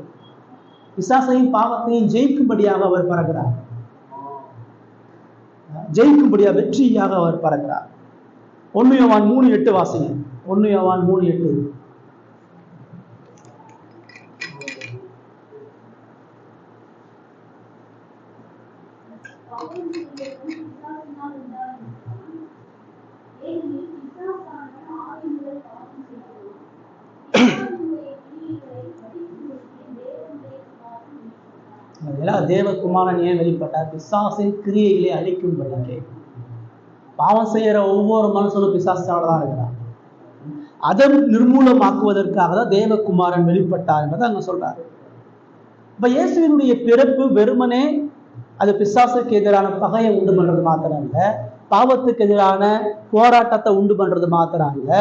பிசாசையும் பாவத்தையும் ஜெயிக்கும்படியாக அவர் பறக்கிறார். ஜெயிக்கும்படியாக வெற்றியாக அவர் பறக்கிறார். 1 யோவான் 3:8 வாசிங்க. 1 யோவான் 3:8. தேவகுமாரன் ஏன் வெளிப்பட்டார்? பிசாசின் கிரியைகளை அழிக்கும்படியாக. பாவம் செய்யற ஒவ்வொரு மனுஷனும் பிசாசால தான் இருக்கிறான். அதை நிர்மூலமாக்குவதற்காக தான் தேவகுமாரன் வெளிப்பட்டார் என்பதை அங்க சொல்றாரு. இப்ப இயேசுவினுடைய பிறப்பு வெறுமனே அது பிசாசுக்கு எதிரான பகையை உண்டு பண்றது மாத்திரம் இல்ல, பாவத்துக்கு எதிரான போராட்டத்தை உண்டு பண்றது மாத்திரம் இல்ல,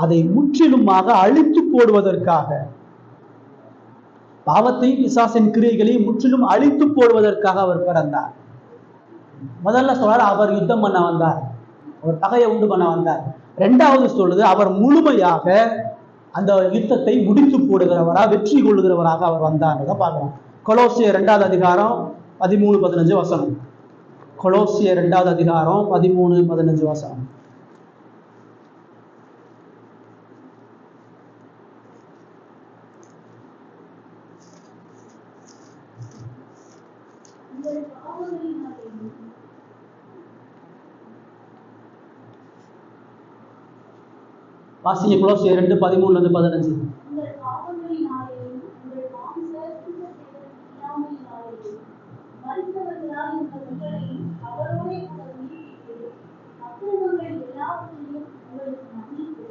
அதை முற்றிலுமாக அழித்து போடுவதற்காக, பாவத்தையும் பிசாசின் கிரியைகளையும் முற்றிலும் அழித்து போடுவதற்காக அவர் பிறந்தார். முதல்ல சொல்றாரு அவர் யுத்தம் பண்ண வந்தார், அவர் பகையை உண்டு பண்ண வந்தார். 2வது சொல்லுது அவர் முழுமையாக அந்த யுத்தத்தை முடித்து போடுகிறவரா, வெற்றி கொள்ளுகிறவராக அவர் வந்தார்ன்றத பார்க்கலாம். கொலோசியர் 2வது அதிகாரம் 13-15 வசனம். கொலோசியர் 2வது அதிகாரம் 13-15 வசனம். வாசிங்க. கொலோசியர் 2:13-15. வல்லமையினாலேயும் உங்கள் மாம்ச இல்லாமையினாலேயும் மறித்தவர்களால் உங்களை அவரோடே கூட உயிர்ப்பித்து அக்கிரமங்கள் எல்லாவற்றையும் உங்களுக்கு மன்னித்து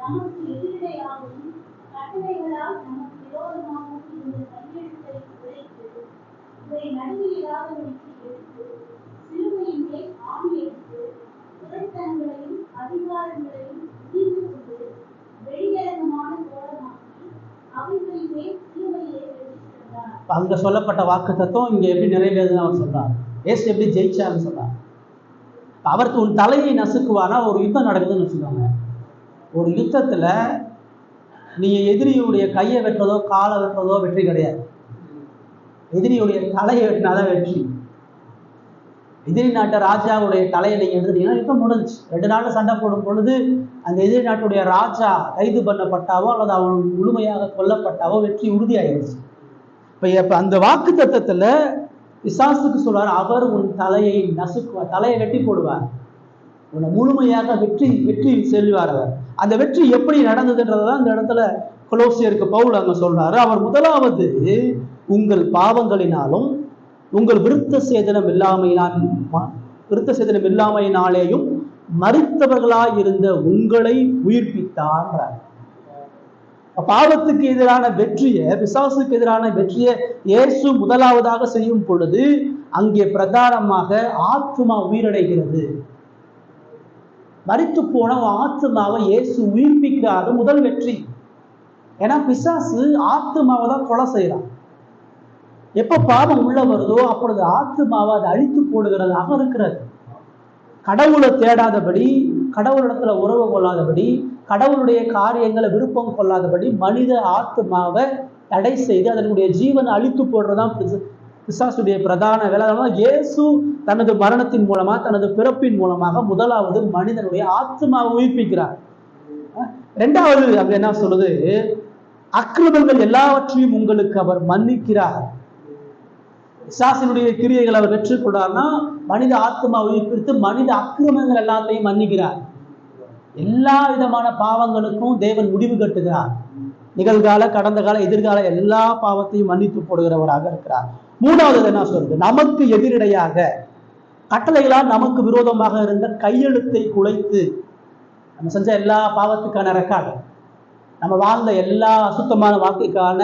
நமக்கு எதிரிடையாகவும் கட்டளைகளால் நமக்கு விரோதமாகவும் இருந்த கையெழுத்தை உடைத்து இதை நடுவில்லாதபடிக்கு எடுத்து சிலுவையின் மேல் ஆணி எடுத்து துரைத்தனங்களையும் அதிகாரங்களையும் தீர்த்து கொண்டு வெளியரங்கமான கோலமாக்கி அவைகளின் மேல் சிலுவையை வெற்றித்தார். அங்க சொல்லப்பட்ட வாக்கு தத்துவம் இங்க எப்படி நிறைவேறுதுன்னு அவர் சொல்றார். ஏசு எப்படி ஜெயிச்சாருன்னு சொல்றார். அவருக்கு உன் தலையை நசுக்குவானா ஒரு யுத்தம் நடக்குதுன்னு வச்சுக்கோங்க. ஒரு யுத்தத்துல நீங்க எதிரியுடைய கையை வெட்டுறதோ காலை வெட்டுறதோ வெற்றி கிடையாது. எதிரியுடைய தலையை வெட்டினாதான் வெற்றி. எதிரி நாட்டு ராஜாவுடைய தலையை நீங்க எடுத்துட்டீங்கன்னா யுத்தம் முடிஞ்சு. 2 நாள்ல சண்டை போடும் பொழுது அந்த எதிரி நாட்டுடைய ராஜா கைது பண்ணப்பட்டாவோ அல்லது அவன் முழுமையாக கொல்லப்பட்டாவோ வெற்றி உறுதியாயிருச்சு. இப்ப அந்த வாக்கு தத்தத்துல பிசாசுக்கு சொல்றார், அவர் உன் தலையை நசுக்குவார், தலையை வெட்டி போடுவார், உன்னை முழுமையாக வெற்றி செல்வார். அவர் அந்த வெற்றி எப்படி நடந்ததுன்றதான் இந்த இடத்துல கொலோசியருக்கு பவுல் அங்க சொல்றாரு. அவர் முதலாவது உங்கள் பாவங்களினாலும் உங்கள் விருத்த சேதனம் இல்லாமையினாலேயும் மரித்தவர்களாய் இருந்த உங்களை உயிர்ப்பித்தார். பாவத்துக்கு எதிரான வெற்றியை, பிசாசுக்கு எதிரான வெற்றியை இயேசு முதலாவதாக செய்யும் பொழுது அங்கே பிரதானமாக ஆத்துமா உயிரடைகிறது. மரித்து போன ஆத்துமாவை இயேசு உயிர்ப்பிக்கிறாரு, முதல் வெற்றி. ஏன்னா பிசாசு ஆத்துமாவை தான் கொலை செய்யறான். எப்ப பாவம் உள்ள வருதோ அப்பொழுது ஆத்துமாவை அதை அழித்து போடுகிறதாக இருக்கிறது. கடவுளை தேடாதபடி, கடவுளிடத்துல உறவு கொள்ளாதபடி, கடவுளுடைய காரியங்களை விருப்பம் கொள்ளாதபடி மனித ஆத்துமாவை தடை செய்து அதனுடைய ஜீவனை அழித்து போடுறதுதான் பிசாசுடைய பிரதான வேலை. இயேசு தனது மரணத்தின் மூலமா, தனது பிறப்பின் மூலமாக முதலாவது மனிதனுடைய ஆத்துமாவை உயிர்ப்பிக்கிறார். 2வது அங்க என்ன சொல்லுது, அக்கிரமங்கள் எல்லாவற்றையும் உங்களுக்கு அவர் மன்னிக்கிறார். பிசாசினுடைய கிரியைகள் அவர் வெற்றி கொண்டார்னா மனித ஆத்மா உயிர்ப்பித்து மனித அக்கிரமங்கள் எல்லாத்தையும் மன்னிக்கிறார். எல்லா விதமான பாவங்களுக்கும் தேவன் முடிவு கட்டுகிறார். நிகழ்கால, கடந்த கால, எதிர்கால எல்லா பாவத்தையும் மன்னித்து போடுகிறவராக இருக்கிறார். 3வது என்ன சொல்றது, நமக்கு எதிரடையாக கட்டளைகளால் நமக்கு விரோதமாக இருந்த கையெழுத்தை குலைத்து, நம்ம செஞ்ச எல்லா பாவத்துக்கான ரெக்கார்டு, நம்ம வாழ்ந்த எல்லா அசுத்தமான வாழ்க்கைக்கான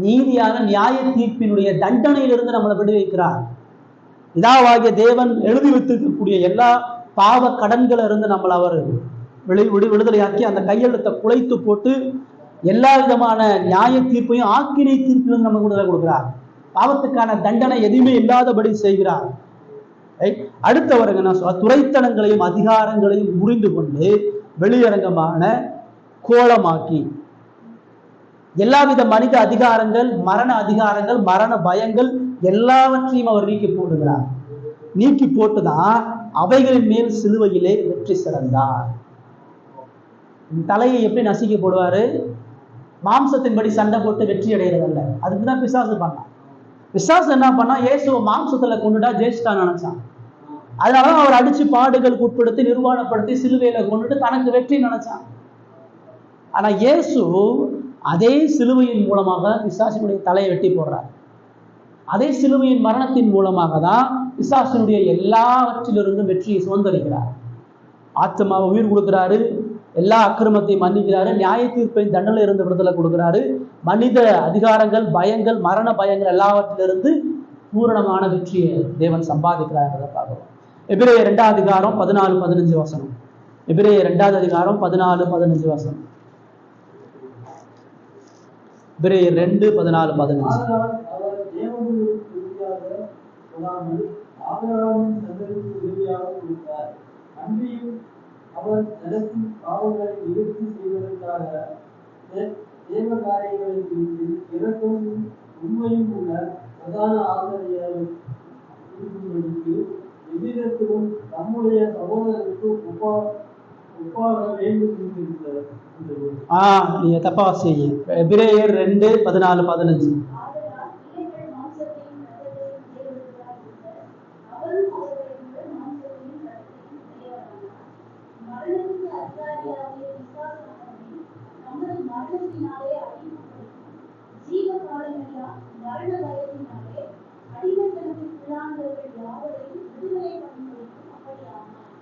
நீதியான நியாய தீர்ப்பினுடைய தண்டனையிலிருந்து நம்மளை விடுவிக்கிறார். இதாவாகிய தேவன் எழுதி வைத்திருக்கக்கூடிய எல்லா பாவ கடன்களை இருந்து நம்மளை அவர் விடுதலையாக்கி அந்த கையெழுத்தை குலைத்து போட்டு எல்லா விதமான நியாய தீர்ப்பையும் ஆக்கினை தீர்ப்பிலிருந்து நமக்கு விடுதலை கொடுக்கிறார். பாவத்துக்கான தண்டனை எதுவுமே இல்லாதபடி செய்கிறார். அடுத்தவர்கள் என்ன சொல்ற, துரைத்தனங்களையும் அதிகாரங்களையும் முறிந்து கொண்டு வெளியரங்கமான கோலமாக்கி எல்லாவித மனித அதிகாரங்கள், மரண அதிகாரங்கள், மரண பயங்கள் எல்லாவற்றையும் அவர் நீக்கி போடுகிறார். நீக்கி போட்டுதான் அவைகளின் மேல் சிலுவையிலே வெற்றி சிறந்தார். தலையை எப்படி நசுக்கி போடுவாரு? மாம்சத்தின்படி சண்டை போட்டு வெற்றி அடைகிறதல்ல. அதுக்குதான் பிசாசு பண்ணான். பிசாசு என்ன பண்ணா, இயேசுவை மாம்சத்துல கொண்டுட்டா ஜெயிச்சுட்டான்னு நினைச்சான். அதனாலதான் அவர் அடிச்சு பாடுகளுக்கு உட்படுத்தி நிர்வாணப்படுத்தி சிலுவையில கொண்டுட்டு தனக்கு வெற்றி நினைச்சான். ஆனா இயேசு அதே சிலுவையின் மூலமாக பிசாசினுடைய தலையை வெட்டி போடுறார். அதே சிலுவையின் மரணத்தின் மூலமாக தான் பிசாசினுடைய எல்லாவற்றிலிருந்தும் வெற்றியை சுதந்திரிக்கிறார். ஆத்மாவை உயிர் கொடுக்கிறாரு, எல்லா அக்கிரமத்தையும் மன்னிக்கிறாரு, நியாய தீர்ப்பை தண்டனை இருந்து விடுதலை கொடுக்கிறாரு, மனித அதிகாரங்கள், பயங்கள், மரண பயங்கள் எல்லாவற்றிலிருந்து பூரணமான வெற்றியை தேவன் சம்பாதிக்கிறார் என்பதை பார்க்கிறோம். எபிரேயர் 2வது அதிகாரம் 14-15 வசனம். எபிரேயர் 2வது அதிகாரம் 14-15 வசனம். எபிரேயர் 2:14-15. அவர் ஜனத்தின் பாவங்களை நிவர்த்தி செய்வதற்காக தேவ காரியங்களை குறித்து இரக்கமும் உண்மையும் உள்ள பிரதான ஆசிரியர்களுக்கு எதிரத்திலும் நம்முடைய சகோதரருக்கு ஒப்பாக வேண்டும் என்றிருந்தார். நீங்க தப்பா வாசிங்க. எபிரேயர் 2:14-15.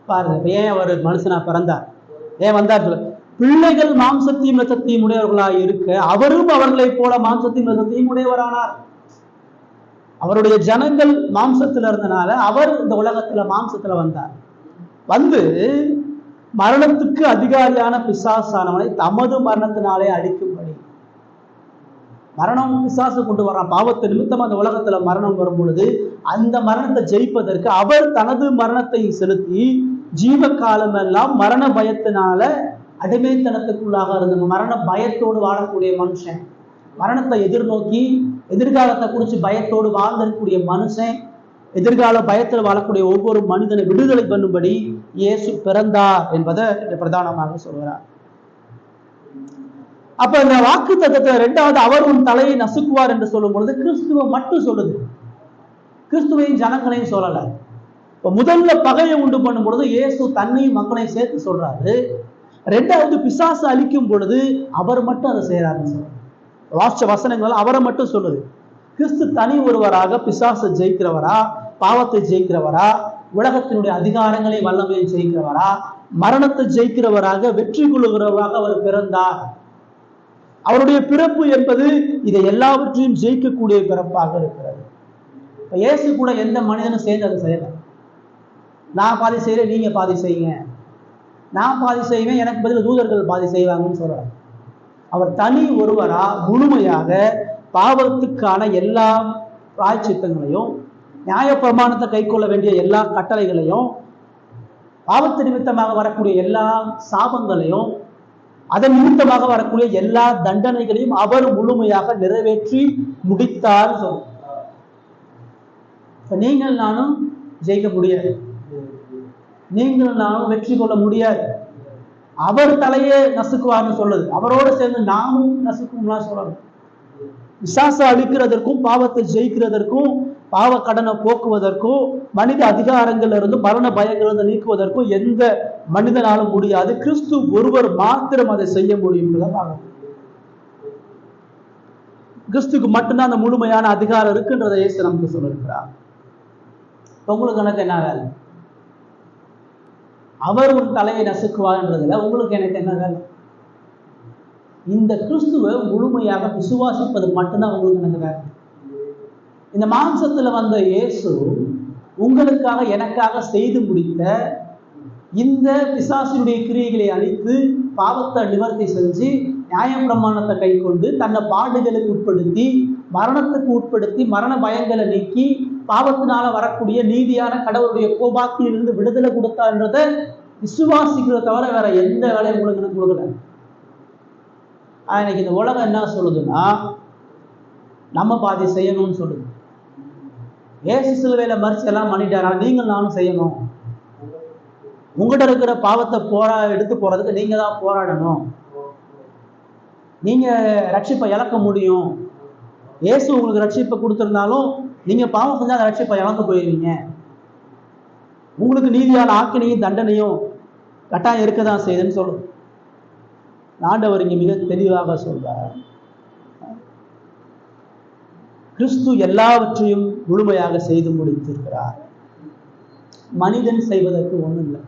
பாருங்க, இப்ப ஏன் அவர் மனுஷனா பிறந்தார், ஏன் வந்தார் சொல்ல, பிள்ளைகள் மாம்சத்தையும் இரத்தத்தையும் உடையவர்களாய் இருக்க அவரும் அவர்களைப் போல மாம்சத்தையும் இரத்தத்தையும் உடையவரானார். அவருடைய ஜனங்கள் மாம்சத்துல இருந்தனால அவர் இந்த உலகத்துல மாம்சத்துல வந்தார். வந்து மரணத்துக்கு அதிகாரியான பிசாசானவனை தமது மரணத்தினாலே அழிக்கும்படி, மரணம் பிசாசு கொண்டு வரான், பாவத்தை நிமித்தம் அந்த உலகத்துல மரணம் வரும் பொழுது அந்த மரணத்தை ஜெயிப்பதற்கு அவர் தனது மரணத்தை செலுத்தி ஜீவ காலம் எல்லாம் மரண பயத்தினால அடிமைத்தனத்துக்குள்ளாக இருந்த, மரண பயத்தோடு வாழக்கூடிய மனுஷன், மரணத்தை எதிர்நோக்கி எதிர்காலத்தை குறித்து பயத்தோடு வாழ்ந்திருக்கக்கூடிய மனுஷன், எதிர்கால பயத்தில் வாழக்கூடிய ஒவ்வொரு மனிதனை விடுதலை பண்ணும்படி இயேசு பிறந்தார் என்பதை பிரதானமாக சொல்கிறார். அப்ப இந்த வாக்கு தத்தத்தை ரெண்டாவது அவர் உன் தலையை நசுக்குவார் என்று சொல்லும் பொழுது கிறிஸ்துவ மட்டும் சொல்லுது, கிறிஸ்துவையும் ஜனங்களையும் சொல்லல. இப்ப முதல்ல பகையை உண்டு பண்ணும் பொழுது இயேசு தன்னையும் மக்களையும் சேர்த்து சொல்றாரு. ரெண்டாவது பிசாசு அழிக்கும் பொழுது அவர் மட்டும் அதை செய்யறாருன்னு சொல்றாரு. வாசிச்ச வசனங்கள் அவரை மட்டும் சொல்லுது. கிறிஸ்து தனி ஒருவராக பிசாசை ஜெயிக்கிறவரா, பாவத்தை ஜெயிக்கிறவரா, உலகத்தினுடைய அதிகாரங்களை வல்லமையை ஜெயிக்கிறவரா, மரணத்தை ஜெயிக்கிறவராக வெற்றி கொள்ளுகிறவராக அவர் பிறந்தார். அவருடைய பிறப்பு என்பது இதை எல்லாவற்றையும் ஜெயிக்கக்கூடிய பிறப்பாக இருக்கிறது. இப்ப இயேசு கூட எந்த மனிதனும் சேர்ந்து அதை செய்யல. நான் பாதி செய்யறேன், நீங்க பாதி செய்யுங்க, நான் பாதி செய்வேன், எனக்கு பதில் தூதர்கள் பாதி செய்வாங்கன்னு சொல்றாரு. அவர் தனி ஒருவரா முழுமையாக பாவத்துக்கான எல்லா பிராயச்சித்தங்களையும், நியாய பிரமாணத்தை கை கொள்ள வேண்டிய எல்லா கட்டளைகளையும், பாவத்து நிமித்தமாக வரக்கூடிய எல்லா சாபங்களையும், அதன் நிமித்தமாக வரக்கூடிய எல்லா தண்டனைகளையும் அவர் முழுமையாக நிறைவேற்றி முடித்தார் சொல்றார். இப்ப நீங்கள் நானும் ஜெயிக்க முடியாது, நீங்கள் நானும் வெற்றி கொள்ள முடியாது. அவர் தலையே நசுக்குவார்னு சொல்லுது, அவரோடு சேர்ந்து நாமும் நசுக்கும்லாம் சொல்லணும். விசாசை அழிக்கிறதற்கும் பாவத்தை ஜெயிக்கிறதற்கும் பாவ கடனை போக்குவதற்கும் மனித அதிகாரங்கள்ல இருந்து மரண பயங்களிலிருந்து நீக்குவதற்கும் எந்த மனிதனாலும் முடியாது. கிறிஸ்து ஒருவர் மாத்திரம் அதை செய்ய முடியும். கிறிஸ்துக்கு மட்டும்தான் அந்த முழுமையான அதிகாரம் இருக்குன்றதை இயேசு நமக்கு சொல்லியிருக்கிறார். உங்களுக்கு எனக்கு என்ன வேலை? அவர் உன் தலையை நசுக்குவார்ன்றதுல உங்களுக்கு எனக்கு என்ன வேலை? இந்த கிறிஸ்துவை முழுமையாக விசுவாசிப்பது மட்டும்தான் உங்களுக்கு எனக்கு வேலை. இந்த மாம்சத்துல வந்த இயேசு உங்களுக்காக எனக்காக செய்து முடித்த இந்த பிசாசினுடைய கிரியைகளை அழித்து பாவத்தை நிவர்த்தி செஞ்சு நியாய பிரமாணத்தை கை கொண்டு தன்னை பாடுகளுக்கு உட்படுத்தி மரணத்துக்கு உட்படுத்தி மரண பயங்களை நீக்கி பாவத்தினால வரக்கூடிய நீதியான கடவுளுடைய கோபாக்கிலிருந்து விடுதலை கொடுத்தான்றத விசுவாசிக்கிறத தவிர வேற எந்த வேலையும் உங்களுக்கு கொடுக்கல. இன்னைக்கு இந்த உலகம் என்ன சொல்லுதுன்னா, நம்ம பாதி செய்யணும்னு சொல்லுது. ஏசு சிலுவையில மறிச்சு எல்லாம் பண்ணிட்டாரா, நீங்கள் நானும் செய்யணும். உங்கள்கிட்ட இருக்கிற பாவத்தை எடுத்து போறதுக்கு நீங்க தான் போராடணும். நீங்க ரட்சிப்பை இழக்க முடியும். ஏசு உங்களுக்கு ரட்சிப்பை கொடுத்திருந்தாலும் நீங்க பாவம் செஞ்சா அந்த ரட்சிப்பை இழந்து போயிருவீங்க. உங்களுக்கு நீதியான ஆக்கினையும் தண்டனையும் கட்டாயம் இருக்கதான் செய்யுதுன்னு சொல்லுது. ஆண்டவர் இங்க மிக தெளிவாக சொல்றார், கிறிஸ்து எல்லாவற்றையும் முழுமையாக செய்து முடித்திருக்கிறார். மனிதன் செய்வதற்கு ஒண்ணும் இல்லை.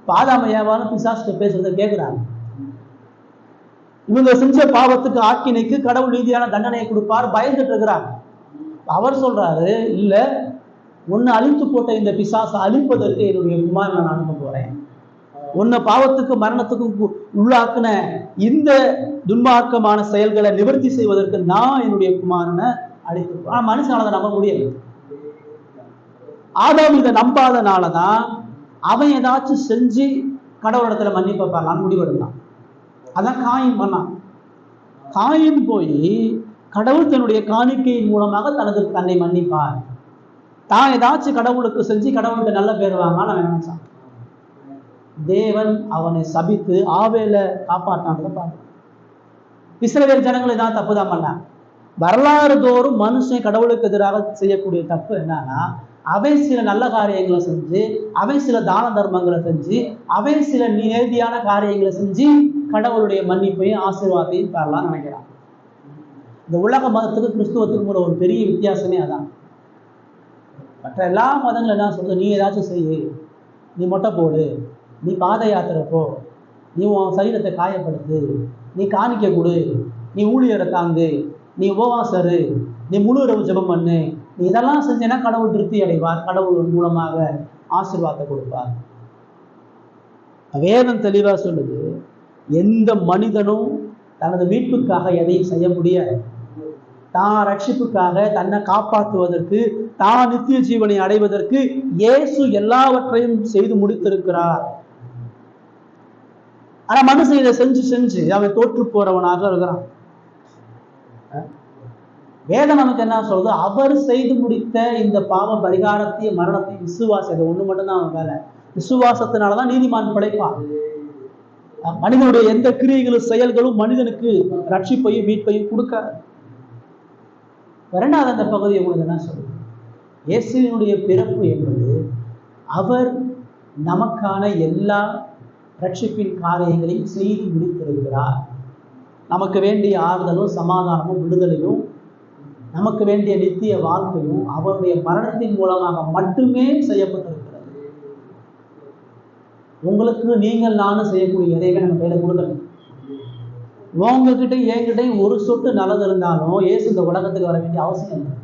பாதாமையாவான பிசாசுக்கு பேசுறத கேட்கிறாங்க. இவங்க செஞ்ச பாவத்துக்கு ஆக்கினைக்கு கடவுள் நீதியான தண்டனையை கொடுப்பார், பயந்துட்டு இருக்கிறாங்க. அவர் சொல்றாரு, இல்ல, உன்னை அழித்து போட்ட இந்த பிசாசை அழிப்பதற்கு என்னுடைய குமாரனை நான் அனுப்ப போறேன். உன்னை பாவத்துக்கு மரணத்துக்கு உள்ளாக்குன இந்த துன்மார்க்கமான செயல்களை நிவர்த்தி செய்வதற்கு நான் என்னுடைய குமாரனை அழித்து. ஆனா மனுஷனால அதை நம்ப முடியாது. ஆதாம் இதை நம்பாதனாலதான் அவன் ஏதாச்சும் செஞ்சு கடவுளிடத்துல மன்னிப்பார் நான் முடிவெடுத்தான். அதான் காயின் பண்ணான். காயின் போய் கடவுள் தன்னுடைய காணிக்கையின் மூலமாக தன்னை மன்னிப்பார், தான் ஏதாச்சும் கடவுளுக்கு செஞ்சு கடவுளுக்கு நல்ல பேர் வாங்கன்னு அவன் நினைச்சான். தேவன் அவனை சபித்து ஆவேல காப்பாற்றான்றத பார்க்க. இஸ்ரவேல் ஜனங்களை தான் தப்புதான் பண்ணான். வரலாறு தோறும் மனுஷன் கடவுளுக்கு எதிராக செய்யக்கூடிய தப்பு என்னன்னா, அவன் சில நல்ல காரியங்களை செஞ்சு, அவன் சில தான தர்மங்களை செஞ்சு, அவன் சில நேர்த்தியான காரியங்களை செஞ்சு கடவுளுடைய மன்னிப்பையும் ஆசீர்வாதத்தையும் பெறலாம்னு நினைக்கிறான். இந்த உலக மதத்துக்கு கிறிஸ்துவத்துக்கு ஒரு பெரிய வித்தியாசமே அதான். மற்ற எல்லா மதங்களும் என்ன சொல்றது, நீ ஏதாச்சும் செய்ய, நீ மொட்டை போடு, நீ பாத யாத்திரை போ, நீ உன் சரீரத்தை காயப்படுத்து, நீ காணிக்க கொடு, நீ ஊழியரை தாங்கு, நீ உபவாசரு, நீ முழு இரவு ஜெபம் பண்ணு, நீ இதெல்லாம் செஞ்சேன்னா கடவுள் திருப்தி அடைவார், கடவுள் மூலமாக ஆசீர்வாதத்தை கொடுப்பார். வேதம் தெளிவா சொல்லுது, எந்த மனிதனும் தனது மீட்புக்காக எதையும் செய்ய முடியாது. தான் ரட்சிப்புக்காக, தன்னை காப்பாற்றுவதற்கு, தான் நித்திய ஜீவனை அடைவதற்கு இயேசு எல்லாவற்றையும் செய்து முடித்திருக்கிறார். ஆனா மனுஷன் இதை செஞ்சு செஞ்சு அவன் தோற்று போறவனாக இருக்கிறான். வேதம் நமக்கு என்ன சொல்றது? அவர் செய்து முடித்த இந்த பாவ பரிகாரத்தையும் மரணத்தையும் விசுவாசம், ஒண்ணு மட்டும்தான் அவன் வேலை. விசுவாசத்தினாலதான் நீதிமான் படைப்பான். மனிதனுடைய எந்த கிரியைகளும் செயல்களும் மனிதனுக்கு ரட்சிப்பையும் மீட்பையும் கொடுக்காது. இரண்டாவது அந்த பகுதியை உங்களுக்கு என்ன சொல்றது? இயேசுவினுடைய பிறப்பு என்பது அவர் நமக்கான எல்லா ரட்சிப்பின் காரியங்களையும் செய்து முடித்திருக்கிறார். நமக்கு வேண்டிய ஆறுதலும் சமாதானமும் விடுதலையும் நமக்கு வேண்டிய நித்திய வாழ்க்கையும் அவருடைய மரணத்தின் மூலமாக மட்டுமே செய்யப்பட்டிருக்கிறது. உங்களுக்கு நீங்கள் நானும் செய்யக்கூடிய எதையுமே நம்ம கையில கொடுக்கணும். உங்ககிட்ட என்கிட்டையும் ஒரு சொட்டு நல்லது இருந்தாலும் இயேசு இந்த உலகத்துக்கு வர வேண்டிய அவசியம் இல்லை.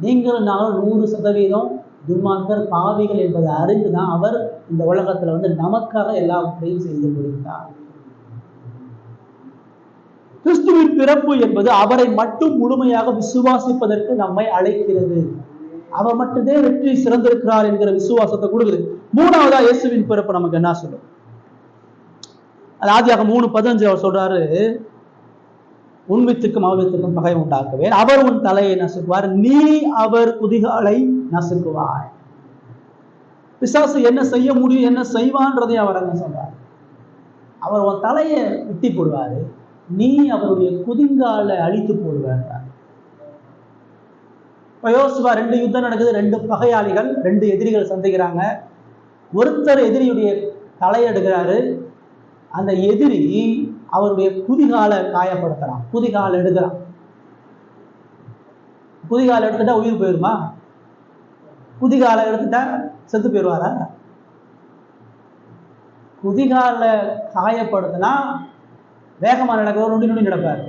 நீங்கள் நானும் 100% துன்மார்க்கர் பாவிகள் என்பதை அறிந்துதான் அவர் இந்த உலகத்துல நமக்காக எல்லாவற்றையும் செய்து முடித்தார். கிறிஸ்துவின் பிறப்பு என்பது அவரை மட்டும் முழுமையாக விசுவாசிப்பதற்கு நம்மை அழைக்கிறது. அவர் மட்டுமே வெற்றி சிறந்திருக்கிறார் என்கிற விசுவாசத்தை கொடுக்குது. மூணாவதா இயேசுவின் பிறப்பு நமக்கு என்ன சொல்லும்? அது ஆதியாகமம் 3:15 அவர் சொல்றாரு, உன்வித்துக்கும் அவவித்துக்கும் பகை உண்டாக்குவேன், அவர் உன் தலையை நசுக்குவார், நீ அவர் குதிகாலை நசுக்குவாய். பிசாசு என்ன செய்ய முடியும், என்ன செய்வான்றதை அவர் என்ன சொல்றார்? அவர் உன் தலையை வெட்டி போடுவாரு, நீ அவருடைய குதிங்கால அழித்து போடுவார். இப்ப யோசுவா 2 யுத்தம் நடக்குது, 2 பகையாளிகள், 2 எதிரிகள் சந்திக்கிறாங்க. ஒருத்தர் எதிரியுடைய தலையெடுக்கிறாரு, அந்த எதிரி அவருடைய குதிகால காயப்படுத்துறான், குதிகால எடுக்கிறான். குதிகால எடுத்துட்டா உயிர் போயிருமா? குதிகால எடுத்துட்டா செத்து போயிடுவாரா? குதிகால காயப்படுத்தினா வேகமா நடக்கிற நொண்டி நொண்டி நடப்பாரு.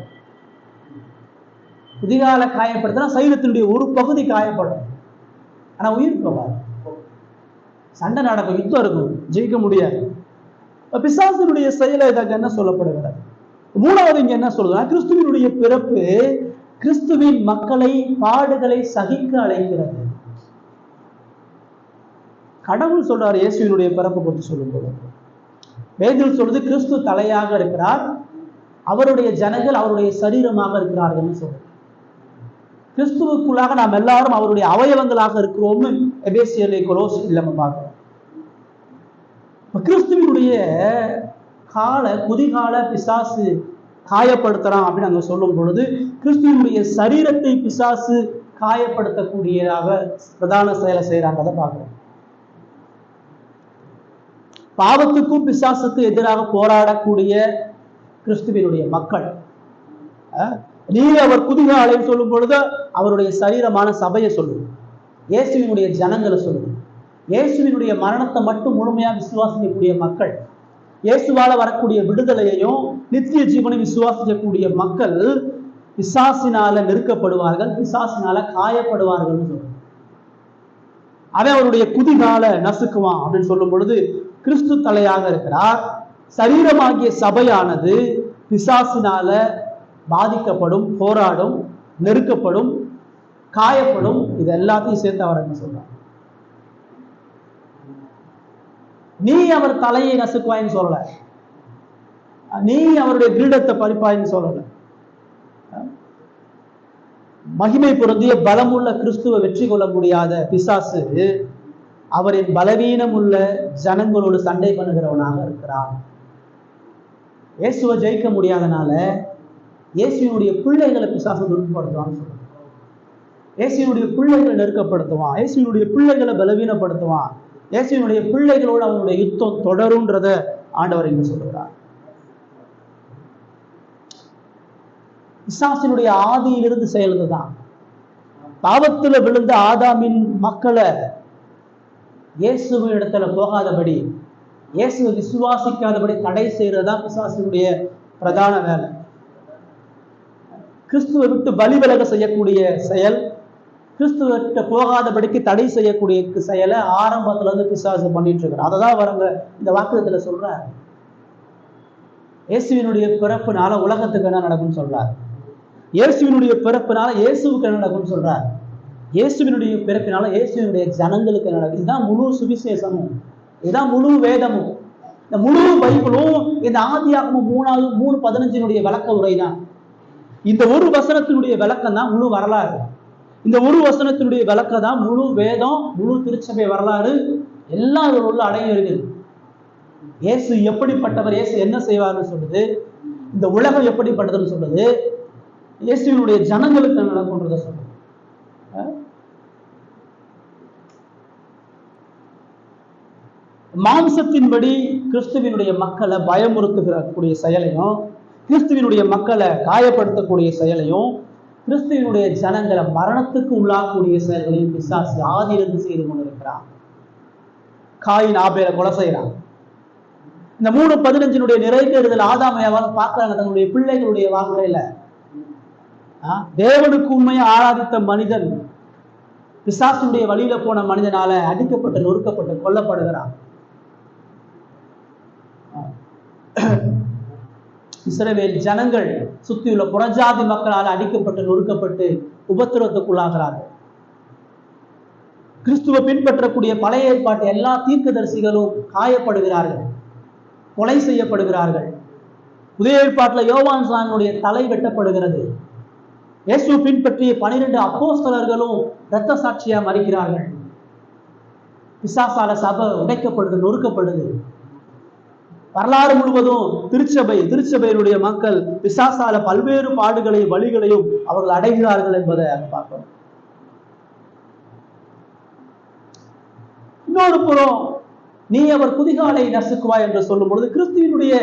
குதிகால காயப்படுத்தினா சரீரத்தினுடைய ஒரு பகுதி காயப்படும், ஆனா உயிர் போவார். சண்டை நடக்கும், யுத்தம் இருக்கும், ஜெயிக்க முடியாது. பிசாசினுடைய செயலை இதற்கு என்ன சொல்லப்படுகிறது? மூணாவது இங்க என்ன சொல்றதுன்னா, கிறிஸ்துவினுடைய பிறப்பு கிறிஸ்துவின் மக்களை பாடுகளை சகிக்க அழைக்கிறது. கடவுள் சொல்றார் இயேசுவினுடைய பிறப்பை பற்றி சொல்லும் போது, வேதத்தில் சொல்றது கிறிஸ்து தலையாக இருக்கிறார், அவருடைய ஜனங்கள் அவருடைய சரீரமாக இருக்கிறார்கள் சொல்றார். கிறிஸ்துவுக்குள்ளாக நாம் எல்லாரும் அவருடைய அவயவங்களாக இருக்கிறோம்னு எபேசியர்ல கொலோசியர்ல நம்ம பார்க்கிறோம். கிறிஸ்துவினுடைய குதிகால பிசாசு காயப்படுத்துறான் அப்படின்னு அங்க சொல்லும் பொழுது, கிறிஸ்துவினுடைய சரீரத்தை பிசாசு காயப்படுத்தக்கூடியதாக பிரதான செயலை செய்யறாங்க. அதை பார்க்கிறோம். பாவத்துக்கும் பிசாசுக்கும் எதிராக போராடக்கூடிய கிறிஸ்துவினுடைய மக்கள், நீ அவர் குதிகாலை சொல்லும் பொழுது அவருடைய சரீரமான சபையை சொல்லுது, இயேசுவினுடைய ஜனங்களை சொல்லுது. இயேசுவினுடைய மரணத்தை மட்டும் முழுமையா விசுவாசிக்கக்கூடிய மக்கள், இயேசுவால வரக்கூடிய விடுதலையையும் நித்திய ஜீவனை விசுவாசிக்கக்கூடிய மக்கள் பிசாசினால நெருக்கப்படுவார்கள், பிசாசினால காயப்படுவார்கள். அவன் அவருடைய குதிகால நசுக்குவான் அப்படின்னு சொல்லும் பொழுது, கிறிஸ்து தலையாக இருக்கிறார், சரீரமாகிய சபையானது பிசாசினால பாதிக்கப்படும், போராடும், நெருக்கப்படும், காயப்படும். இது எல்லாத்தையும் சேர்த்து அவர் என்ன சொல்றார்? நீ அவர் தலையை நசுக்குவாயின்னு சொல்லல, நீ அவருடைய கிரீடத்தை பறிப்பாயின்னு சொல்லல. மகிமை பொருந்திய பலமுள்ள கிறிஸ்துவை வெற்றி கொள்ள முடியாத பிசாசு அவரின் பலவீனம் உள்ள ஜனங்களோடு சண்டை பண்ணுகிறவனாக இருக்கிறார். இயேசுவை ஜெயிக்க முடியாதனால இயேசுவினுடைய பிள்ளைகளை பிசாசு துன்பப்படுத்துவான்னு சொல்றான். இயேசுவினுடைய பிள்ளைகளை நெருக்கப்படுத்துவான், இயேசுவினுடைய பிள்ளைகளை பலவீனப்படுத்துவான், இயேசுவினுடைய பிள்ளைகளோடு அவனுடைய யுத்தம் தொடரும்ன்றத ஆண்டவர் இங்கு சொல்லுகிறார். பிசாசினுடைய ஆதியிலிருந்து செயல்தான். பாவத்துல விழுந்த ஆதாமின் மக்களை இயேசுவின் இடத்துல போகாதபடி, இயேசுவை விசுவாசிக்காதபடி தடை செய்யறதுதான் பிசாசினுடைய பிரதான வேலை. கிறிஸ்துவை விட்டு பலி விலக செய்யக்கூடிய செயல், கிறிஸ்துவ போகாதபடிக்கு தடை செய்யக்கூடிய செயலை ஆரம்பத்துல இருந்து பிசாசு பண்ணிட்டு இருக்கிறார். அதை தான் வரங்க இந்த வாக்குறுதியில சொல்றார். இயேசுவினுடைய பிறப்புனால உலகத்துக்கு என்ன நடக்கும்னு சொல்றார். இயேசுவினுடைய பிறப்புனால இயேசுவுக்கு என்ன நடக்கும்னு சொல்றார். இயேசுவினுடைய பிறப்பினால இயேசுவினுடைய ஜனங்களுக்கு என்ன நடக்கும். இதுதான் முழு சுவிசேஷமும், இதுதான் முழு வேதமும். இந்த முழு பைபிளும் இந்த ஆதியாகமம் 3:15 விளக்க உரை தான். இந்த ஒரு வசனத்தினுடைய விளக்கம் தான் முழு வரலாறு. இந்த ஒரு வசனத்தினுடைய விளக்கம் தான் முழு வேதம், முழு திருச்சபை வரலாறு, எல்லாம் இதோட உள்ள அடங்கி இருக்குது. இயேசு எப்படிப்பட்டவர், இயேசு என்ன செய்வார்னு சொல்லுது, இந்த உலகம் எப்படிப்பட்டதுன்னு சொல்லுது, இயேசுவினுடைய ஜனங்களுக்கு என்ன நடக்கும்ன்றத சொல்லுது. மாம்சத்தின்படி கிறிஸ்துவினுடைய மக்களை பயமுறுத்துகிறக்கூடிய செயலையும், கிறிஸ்துவினுடைய மக்களை காயப்படுத்தக்கூடிய செயலையும், கிறிஸ்துவினுடைய ஜனங்களை மரணத்துக்கு உள்ளாகக்கூடிய செயல்களையும் பிசாசு ஆதியிலிருந்து செய்து கொண்டிருக்கிறான். காயின் ஆபேலை கொலை செய்யறான். இந்த 3:15 நிறைவேறுதல் ஆதாமையாவால் பார்க்கிறாங்க தன்னுடைய பிள்ளைகளுடைய வாழ்க்கையில. தேவனுக்கு உண்மையை ஆராதித்த மனிதன் பிசாசுடைய வழியில போன மனிதனால அடிக்கப்பட்டு நொறுக்கப்பட்டு கொல்லப்படுகிறான். இஸ்ரவேல் ஜனங்கள் சுத்தியுள்ள புறஜாதி மக்களால் அடிக்கப்பட்டு நொறுக்கப்பட்டு உபத்திரவத்துக்குள்ளாகிறார்கள். கிறிஸ்துவ பின்பற்றக்கூடிய பழைய ஏற்பாட்டு எல்லா தீர்க்கதரிசிகளும் காயப்படுகிறார்கள், கொலை செய்யப்படுகிறார்கள். புதிய ஏற்பாட்டில் யோவான் சாமியுடைய தலை வெட்டப்படுகிறது. இயேசு பின்பற்றிய 12 அப்போஸ்தலர்களும் இரத்த சாட்சியா மறிக்கிறார்கள். பிசாசால சபை உடைக்கப்படுது, நொறுக்கப்படுது. வரலாறு முழுவதும் திருச்சபையினுடைய மக்கள் பிசாசால பல்வேறு பாடுகளையும் வழிகளையும் அவர்கள் அடைகிறார்கள் என்பதை பார்க்கிறோம். இன்னொரு புறம் நீ அவர் குதிகாலை நசுக்குவாய் என்று சொல்லும் பொழுது கிறிஸ்துவினுடைய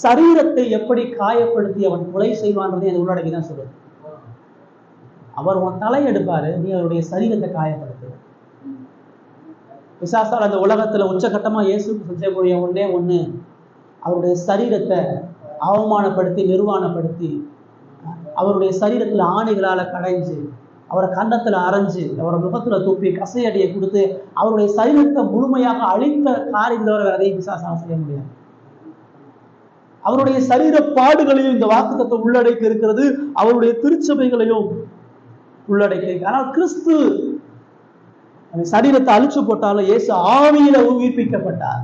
சரீரத்தை எப்படி காயப்படுத்தி அவன் கொலை செய்வான்றதை அது உள்ளடக்கிதான் சொல்லுது. அவர் உன் தலை எடுப்பாரு, நீ அவருடைய சரீரத்தை காயப்படுத்து. பிசாசால் அந்த உலகத்துல உச்சகட்டமா இயேசுக்கு செஞ்சக்கூடிய ஒண்ணே ஒண்ணு, அவருடைய சரீரத்தை அவமானப்படுத்தி நிர்வாணப்படுத்தி அவருடைய சரீரத்துல ஆணைகளால கடைஞ்சு அவரை கன்னத்துல அரைஞ்சு அவரை முகத்துல துப்பி கசையடியை கொடுத்து அவருடைய சரீரத்தை முழுமையாக அழித்த காரியத்தவரை வேற எதையும் பிசாசால செய்ய முடியாது. அவருடைய சரீர பாடுகளையும் இந்த வாக்குத்தத்தை உள்ளடக்கி இருக்கிறது, அவருடைய திருச்சபைகளையும் உள்ளடக்கி. ஆனால் கிறிஸ்து சரீரத்தை அழிச்சு போட்டாலும் இயேசு ஆவியில உயிர்ப்பிக்கப்பட்டார்.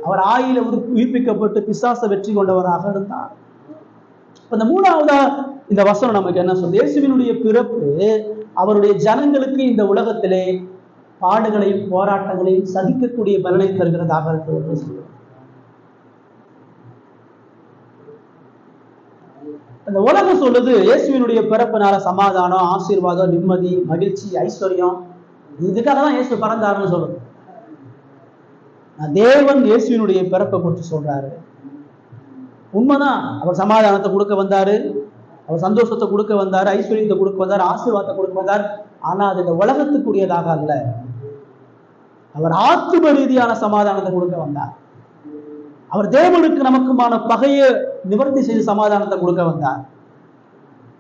அவர் ஆயில உயிர்ப்பிக்கப்பட்டு பிசாச வெற்றி கொண்டவராக இருந்தார். இந்த 3ஆவதா இந்த வசனம் நமக்கு என்ன சொல்றது? இயேசுவினுடைய பிறப்பு அவருடைய ஜனங்களுக்கு இந்த உலகத்திலே பாடுகளையும் போராட்டங்களையும் சகிக்கக்கூடிய பலனை தருகிறதாக இருக்கிறது சொல்லுவோம். அந்த உலகம் சொல்லுது இயேசுவினுடைய பிறப்பினால சமாதானம், ஆசீர்வாதம், நிம்மதி, மகிழ்ச்சி, ஐஸ்வர்யம், இதுக்காக தான் இயேசு பிறந்தாருன்னு சொல்லுது. தேவன் இயேசுவினுடைய பிறப்பை குறித்து சொல்றாரு. உண்மைதான், அவர் சமாதானத்தை கொடுக்க வந்தாரு, அவர் சந்தோஷத்தை கொடுக்க வந்தாரு, ஐஸ்வர்யத்தை கொடுக்க வந்தார், ஆசீர்வாதத்தை கொடுக்க வந்தார். ஆனா அது இந்த உலகத்துக்குரியதாக அல்ல. அவர் ஆத்தும ரீதியான சமாதானத்தை கொடுக்க வந்தார். அவர் தேவனுக்கு நமக்குமான பகையை நிவர்த்தி செய்து சமாதானத்தை கொடுக்க வந்தார்.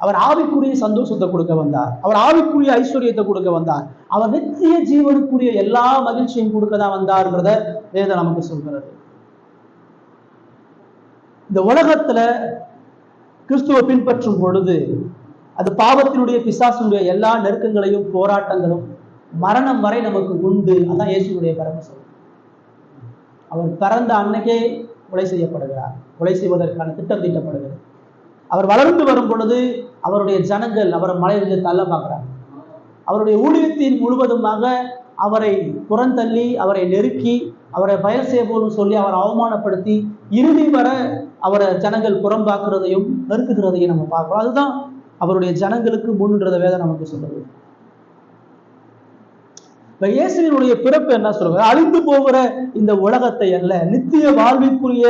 அவர் ஆவிக்குரிய சந்தோஷத்தை கொடுக்க வந்தார். அவர் ஆவிக்குரிய ஐஸ்வர்யத்தை கொடுக்க வந்தார். அவர் நித்திய ஜீவனுக்குரிய எல்லா மகிழ்ச்சியும் கொடுக்க தான் வந்தார்ன்றத வேதம் நமக்கு சொல்கிறது. இந்த உலகத்துல கிறிஸ்துவை பின்பற்றும் பொழுது அது பாவத்தினுடைய பிசாசினுடைய எல்லா நெருக்கங்களையும் போராட்டங்களும் மரணம் வரை நமக்கு உண்டு. அதான் இயேசுடைய பிறப்பு சொல்லும். அவர் பிறந்த அன்னைக்கே கொலை செய்யப்படுகிறார், கொலை செய்வதற்கான திட்டம் தீட்டப்படுகிறது. அவர் வளர்ந்து வரும் பொழுது அவருடைய ஜனங்கள் அவரை மலையிலிருந்து தள்ள பார்க்கிறார். அவருடைய ஊழியத்தின் முழுவதுமாக அவரை புறந்தள்ளி அவரை நெருக்கி அவரை பயல் செய்யப்போன்னு சொல்லி அவரை அவமானப்படுத்தி இறுதி வர அவரை ஜனங்கள் புறம்பாக்குறதையும் நெருக்குகிறதையும் நம்ம பார்க்கிறோம். அதுதான் அவருடைய ஜனங்களுக்கு முன்ன்றத வேதம் நமக்கு சொல்லுது. இப்ப இயேசுவினுடைய பிறப்பு என்ன சொல்றது? அழிந்து போகிற இந்த உலகத்தை அல்ல, நித்திய வாழ்விற்குரிய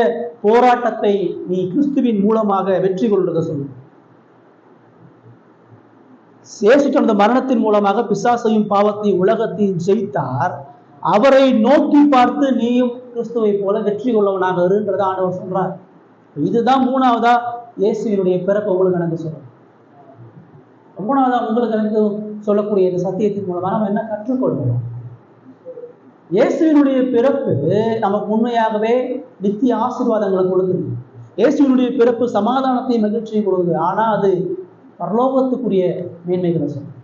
போராட்டத்தை நீ கிறிஸ்துவின் மூலமாக வெற்றி கொள்றத சொல்லு. இயேசு தனது மரணத்தின் மூலமாக பிசாசையும் பாவத்தையும் உலகத்தையும் ஜெயித்தார். அவரை நோக்கி பார்த்து நீயும் கிறிஸ்துவை போல வெற்றி கொள்ளவனாக இருன்றத ஆண்டவர் சொல்றார். இதுதான் மூணாவதா இயேசுவினுடைய பிறப்பு உங்களுக்கு எனக்கு சொல்றோம். மூணாவதா உங்களுக்கு எனக்கு சொல்லக்கூடிய இந்த சத்தியத்தின் மூலமா நம்ம என்ன கற்றுக்கொள்கிறோம்? இயேசுவினுடைய பிறப்பு நமக்கு உண்மையாகவே நித்திய ஆசீர்வாதங்களை கொடுக்குது. இயேசுவினுடைய பிறப்பு சமாதானத்தையும் மகிழ்ச்சியை கொடுக்குது. ஆனா அது பரலோகத்துக்குரிய மேன்மைகளை சொல்லும்.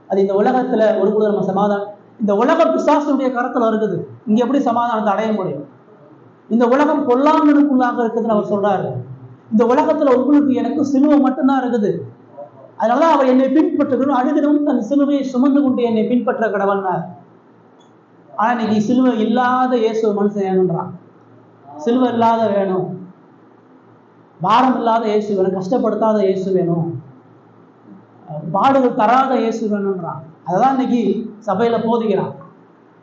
அது இந்த உலகத்துல ஒரு கூட நம்ம சமாதானம், இந்த உலக பிசாசுடைய கருத்துல இருக்குது. இங்க எப்படி சமாதானத்தை அடைய முடியும்? இந்த உலகம் பொல்லாங்கனுக்குள்ளாக இருக்குதுன்னு அவர் சொல்றாரு. இந்த உலகத்துல உங்களுக்கு எனக்கு சிலுவை மட்டும்தான் இருக்குது. அதனாலதான் அவர் என்னை பின்பற்றணும், அழுதினும் தன் சிலுவையை சுமந்து கொண்டு என்னை பின்பற்ற கடவன்னார். ஆனா இன்னைக்கு சிலுவை இல்லாத இயேசு மனுஷன் வேணும்ன்றான். சிலுவை இல்லாத வேணும், பாரம் இல்லாத இயேசு வேணும், கஷ்டப்படுத்தாத இயேசு வேணும், பாடுகள் தராத இயேசு வேணும்ன்றான். அததான் இன்னைக்கு சபையில போதிக்கிறான்.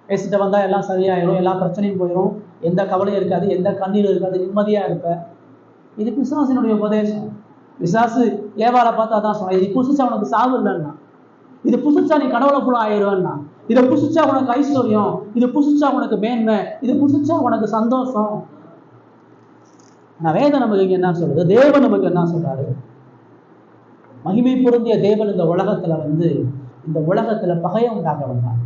பேசிட்டு வந்தா எல்லாம் சரியாயிடும், எல்லா பிரச்சனையும் போயிடும், எந்த கவலையும் இருக்காது, எந்த கண்ணீரும் இருக்காது, நிம்மதியா இருப்ப. இது பிசாசினுடைய உபதேசம். பிசாசு ஏவாளை பார்த்து அதான் சொன்னான், இது புசிச்சா உனக்கு சாவு இல்லைன்னா, இது புசிச்சா நீ கடவுளுக்குள்ள ஆயிடுவேன்னா, இதை புசிச்சா உனக்கு ஐஸ்வர்யம், இது புசிச்சா உனக்கு மேன்மை, இது புசிச்சா உனக்கு சந்தோஷம். நான் வேதம் நமக்கு இங்க என்ன சொல்றது? தேவன் நமக்கு என்ன சொல்றாரு? மகிமை பொருந்திய தேவன் இந்த உலகத்துல இந்த உலகத்துல பகையை உண்டாக்க வந்தார்.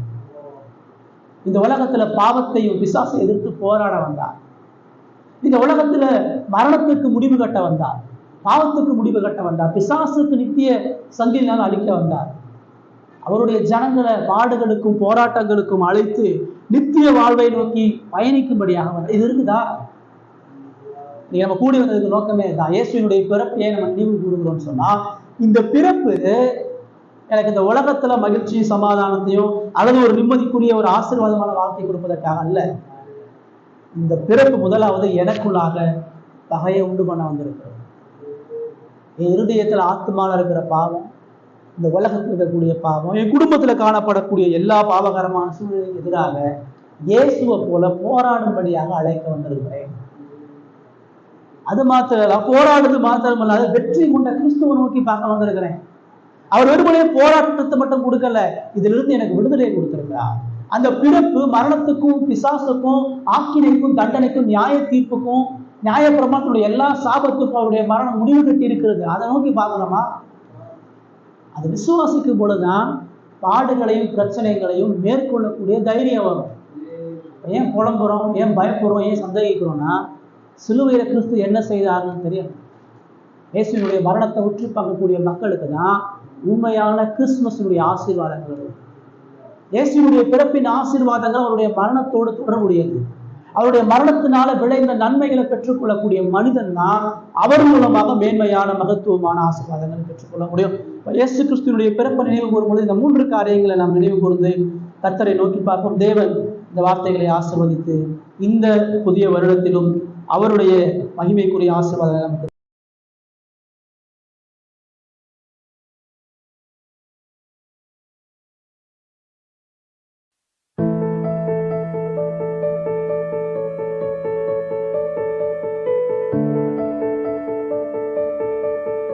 இந்த உலகத்துல பாவத்தையும் பிசாசை எதிர்த்து போராட வந்தார். இந்த உலகத்துல மரணத்துக்கு முடிவு கட்ட வந்தார், பாவத்துக்கு முடிவு கட்ட வந்தார், பிசாசுக்கு நித்திய சங்கிலினால் அழிக்க வந்தார். அவருடைய ஜனங்களை பாடுகளுக்கும் போராட்டங்களுக்கும் அழைத்து நித்திய வாழ்வை நோக்கி பயணிக்கும்படியாக வந்தார். இது இருக்குதா? நீங்க நம்ம கூடி வந்ததுக்கு நோக்கமே தான். இயேசுவினுடைய பிறப்பையே நம்ம நினைவு கூறுகிறோம்னு சொன்னா, இந்த பிறப்பு எனக்கு இந்த உலகத்துல மகிழ்ச்சியும் சமாதானத்தையும் அல்லது ஒரு நிம்மதிக்குரிய ஒரு ஆசீர்வாதமான வாழ்க்கை கொடுப்பதற்காக அல்ல. இந்த பிறப்பு முதலாவது எனக்குள்ளாக பகையை உண்டு பண்ண வந்திருக்கிறது. என் இருதயத்துல ஆத்மால இருக்கிற பாவம், இந்த உலகத்தில் இருக்கக்கூடிய பாவம், என் குடும்பத்துல காணப்படக்கூடிய எல்லா பாவகரமான சூழ்நிலைக்கு எதிராக இயேசுவை போல போராடும்படியாக அழைக்க வந்திருக்கிறேன். அது மாத்திரம் போராடுறது மாத்திரமல்லாத வெற்றி கொண்ட கிறிஸ்துவை நோக்கி பார்க்க வந்திருக்கிறேன். அவர் வெறுமனே போராட்டத்தை மட்டும் கொடுக்கல, இதுல இருந்து எனக்கு விடுதலை கொடுத்திருக்கிறார். அந்த பிறப்பு மரணத்துக்கும் பிசாசுக்கும் ஆக்கினைக்கும் தண்டனைக்கும் நியாய தீர்ப்புக்கும் நியாய பிரமாணத்துடைய எல்லா சாபத்துக்கும் அவருடைய மரணம் முடிவு கட்டி இருக்கிறது. அதை நோக்கி பார்க்கணுமா? அது விசுவாசிக்கும் பொழுதுதான் பாடுகளையும் பிரச்சனைகளையும் மேற்கொள்ளக்கூடிய தைரியம் வரும். ஏன் புலம்புறோம், ஏன் பயப்படுறோம், ஏன் சந்தேகிக்கிறோம்னா சிலுவையில கிறிஸ்து என்ன செய்தாருன்னு தெரியும். இயேசுவினுடைய மரணத்தை உற்று பார்க்கக்கூடிய மக்களுக்கு தான் உண்மையான கிறிஸ்துமஸினுடைய ஆசீர்வாதங்கள். இயேசுவினுடைய பிறப்பின் ஆசீர்வாதங்கள் அவருடைய மரணத்தோடு தொடர்புடையது. அவருடைய மரணத்தினால விளைந்த நன்மைகளை பெற்றுக்கொள்ளக்கூடிய மனிதன் தான் அவர் மூலமாக மேன்மையான மகத்துவமான ஆசீர்வாதங்களை பெற்றுக்கொள்ள முடியும். இயேசு கிறிஸ்துவினுடைய பிறப்பை நினைவு கூறும்பொழுது இந்த 3 காரியங்களை நாம் நினைவு கூர்ந்து கர்த்தரை நோக்கி பார்ப்போம். தேவன் இந்த வார்த்தைகளை ஆசீர்வதித்து இந்த புதிய வருடத்திலும் அவருடைய மகிமைக்குரிய ஆசீர்வாதங்களை நமக்கு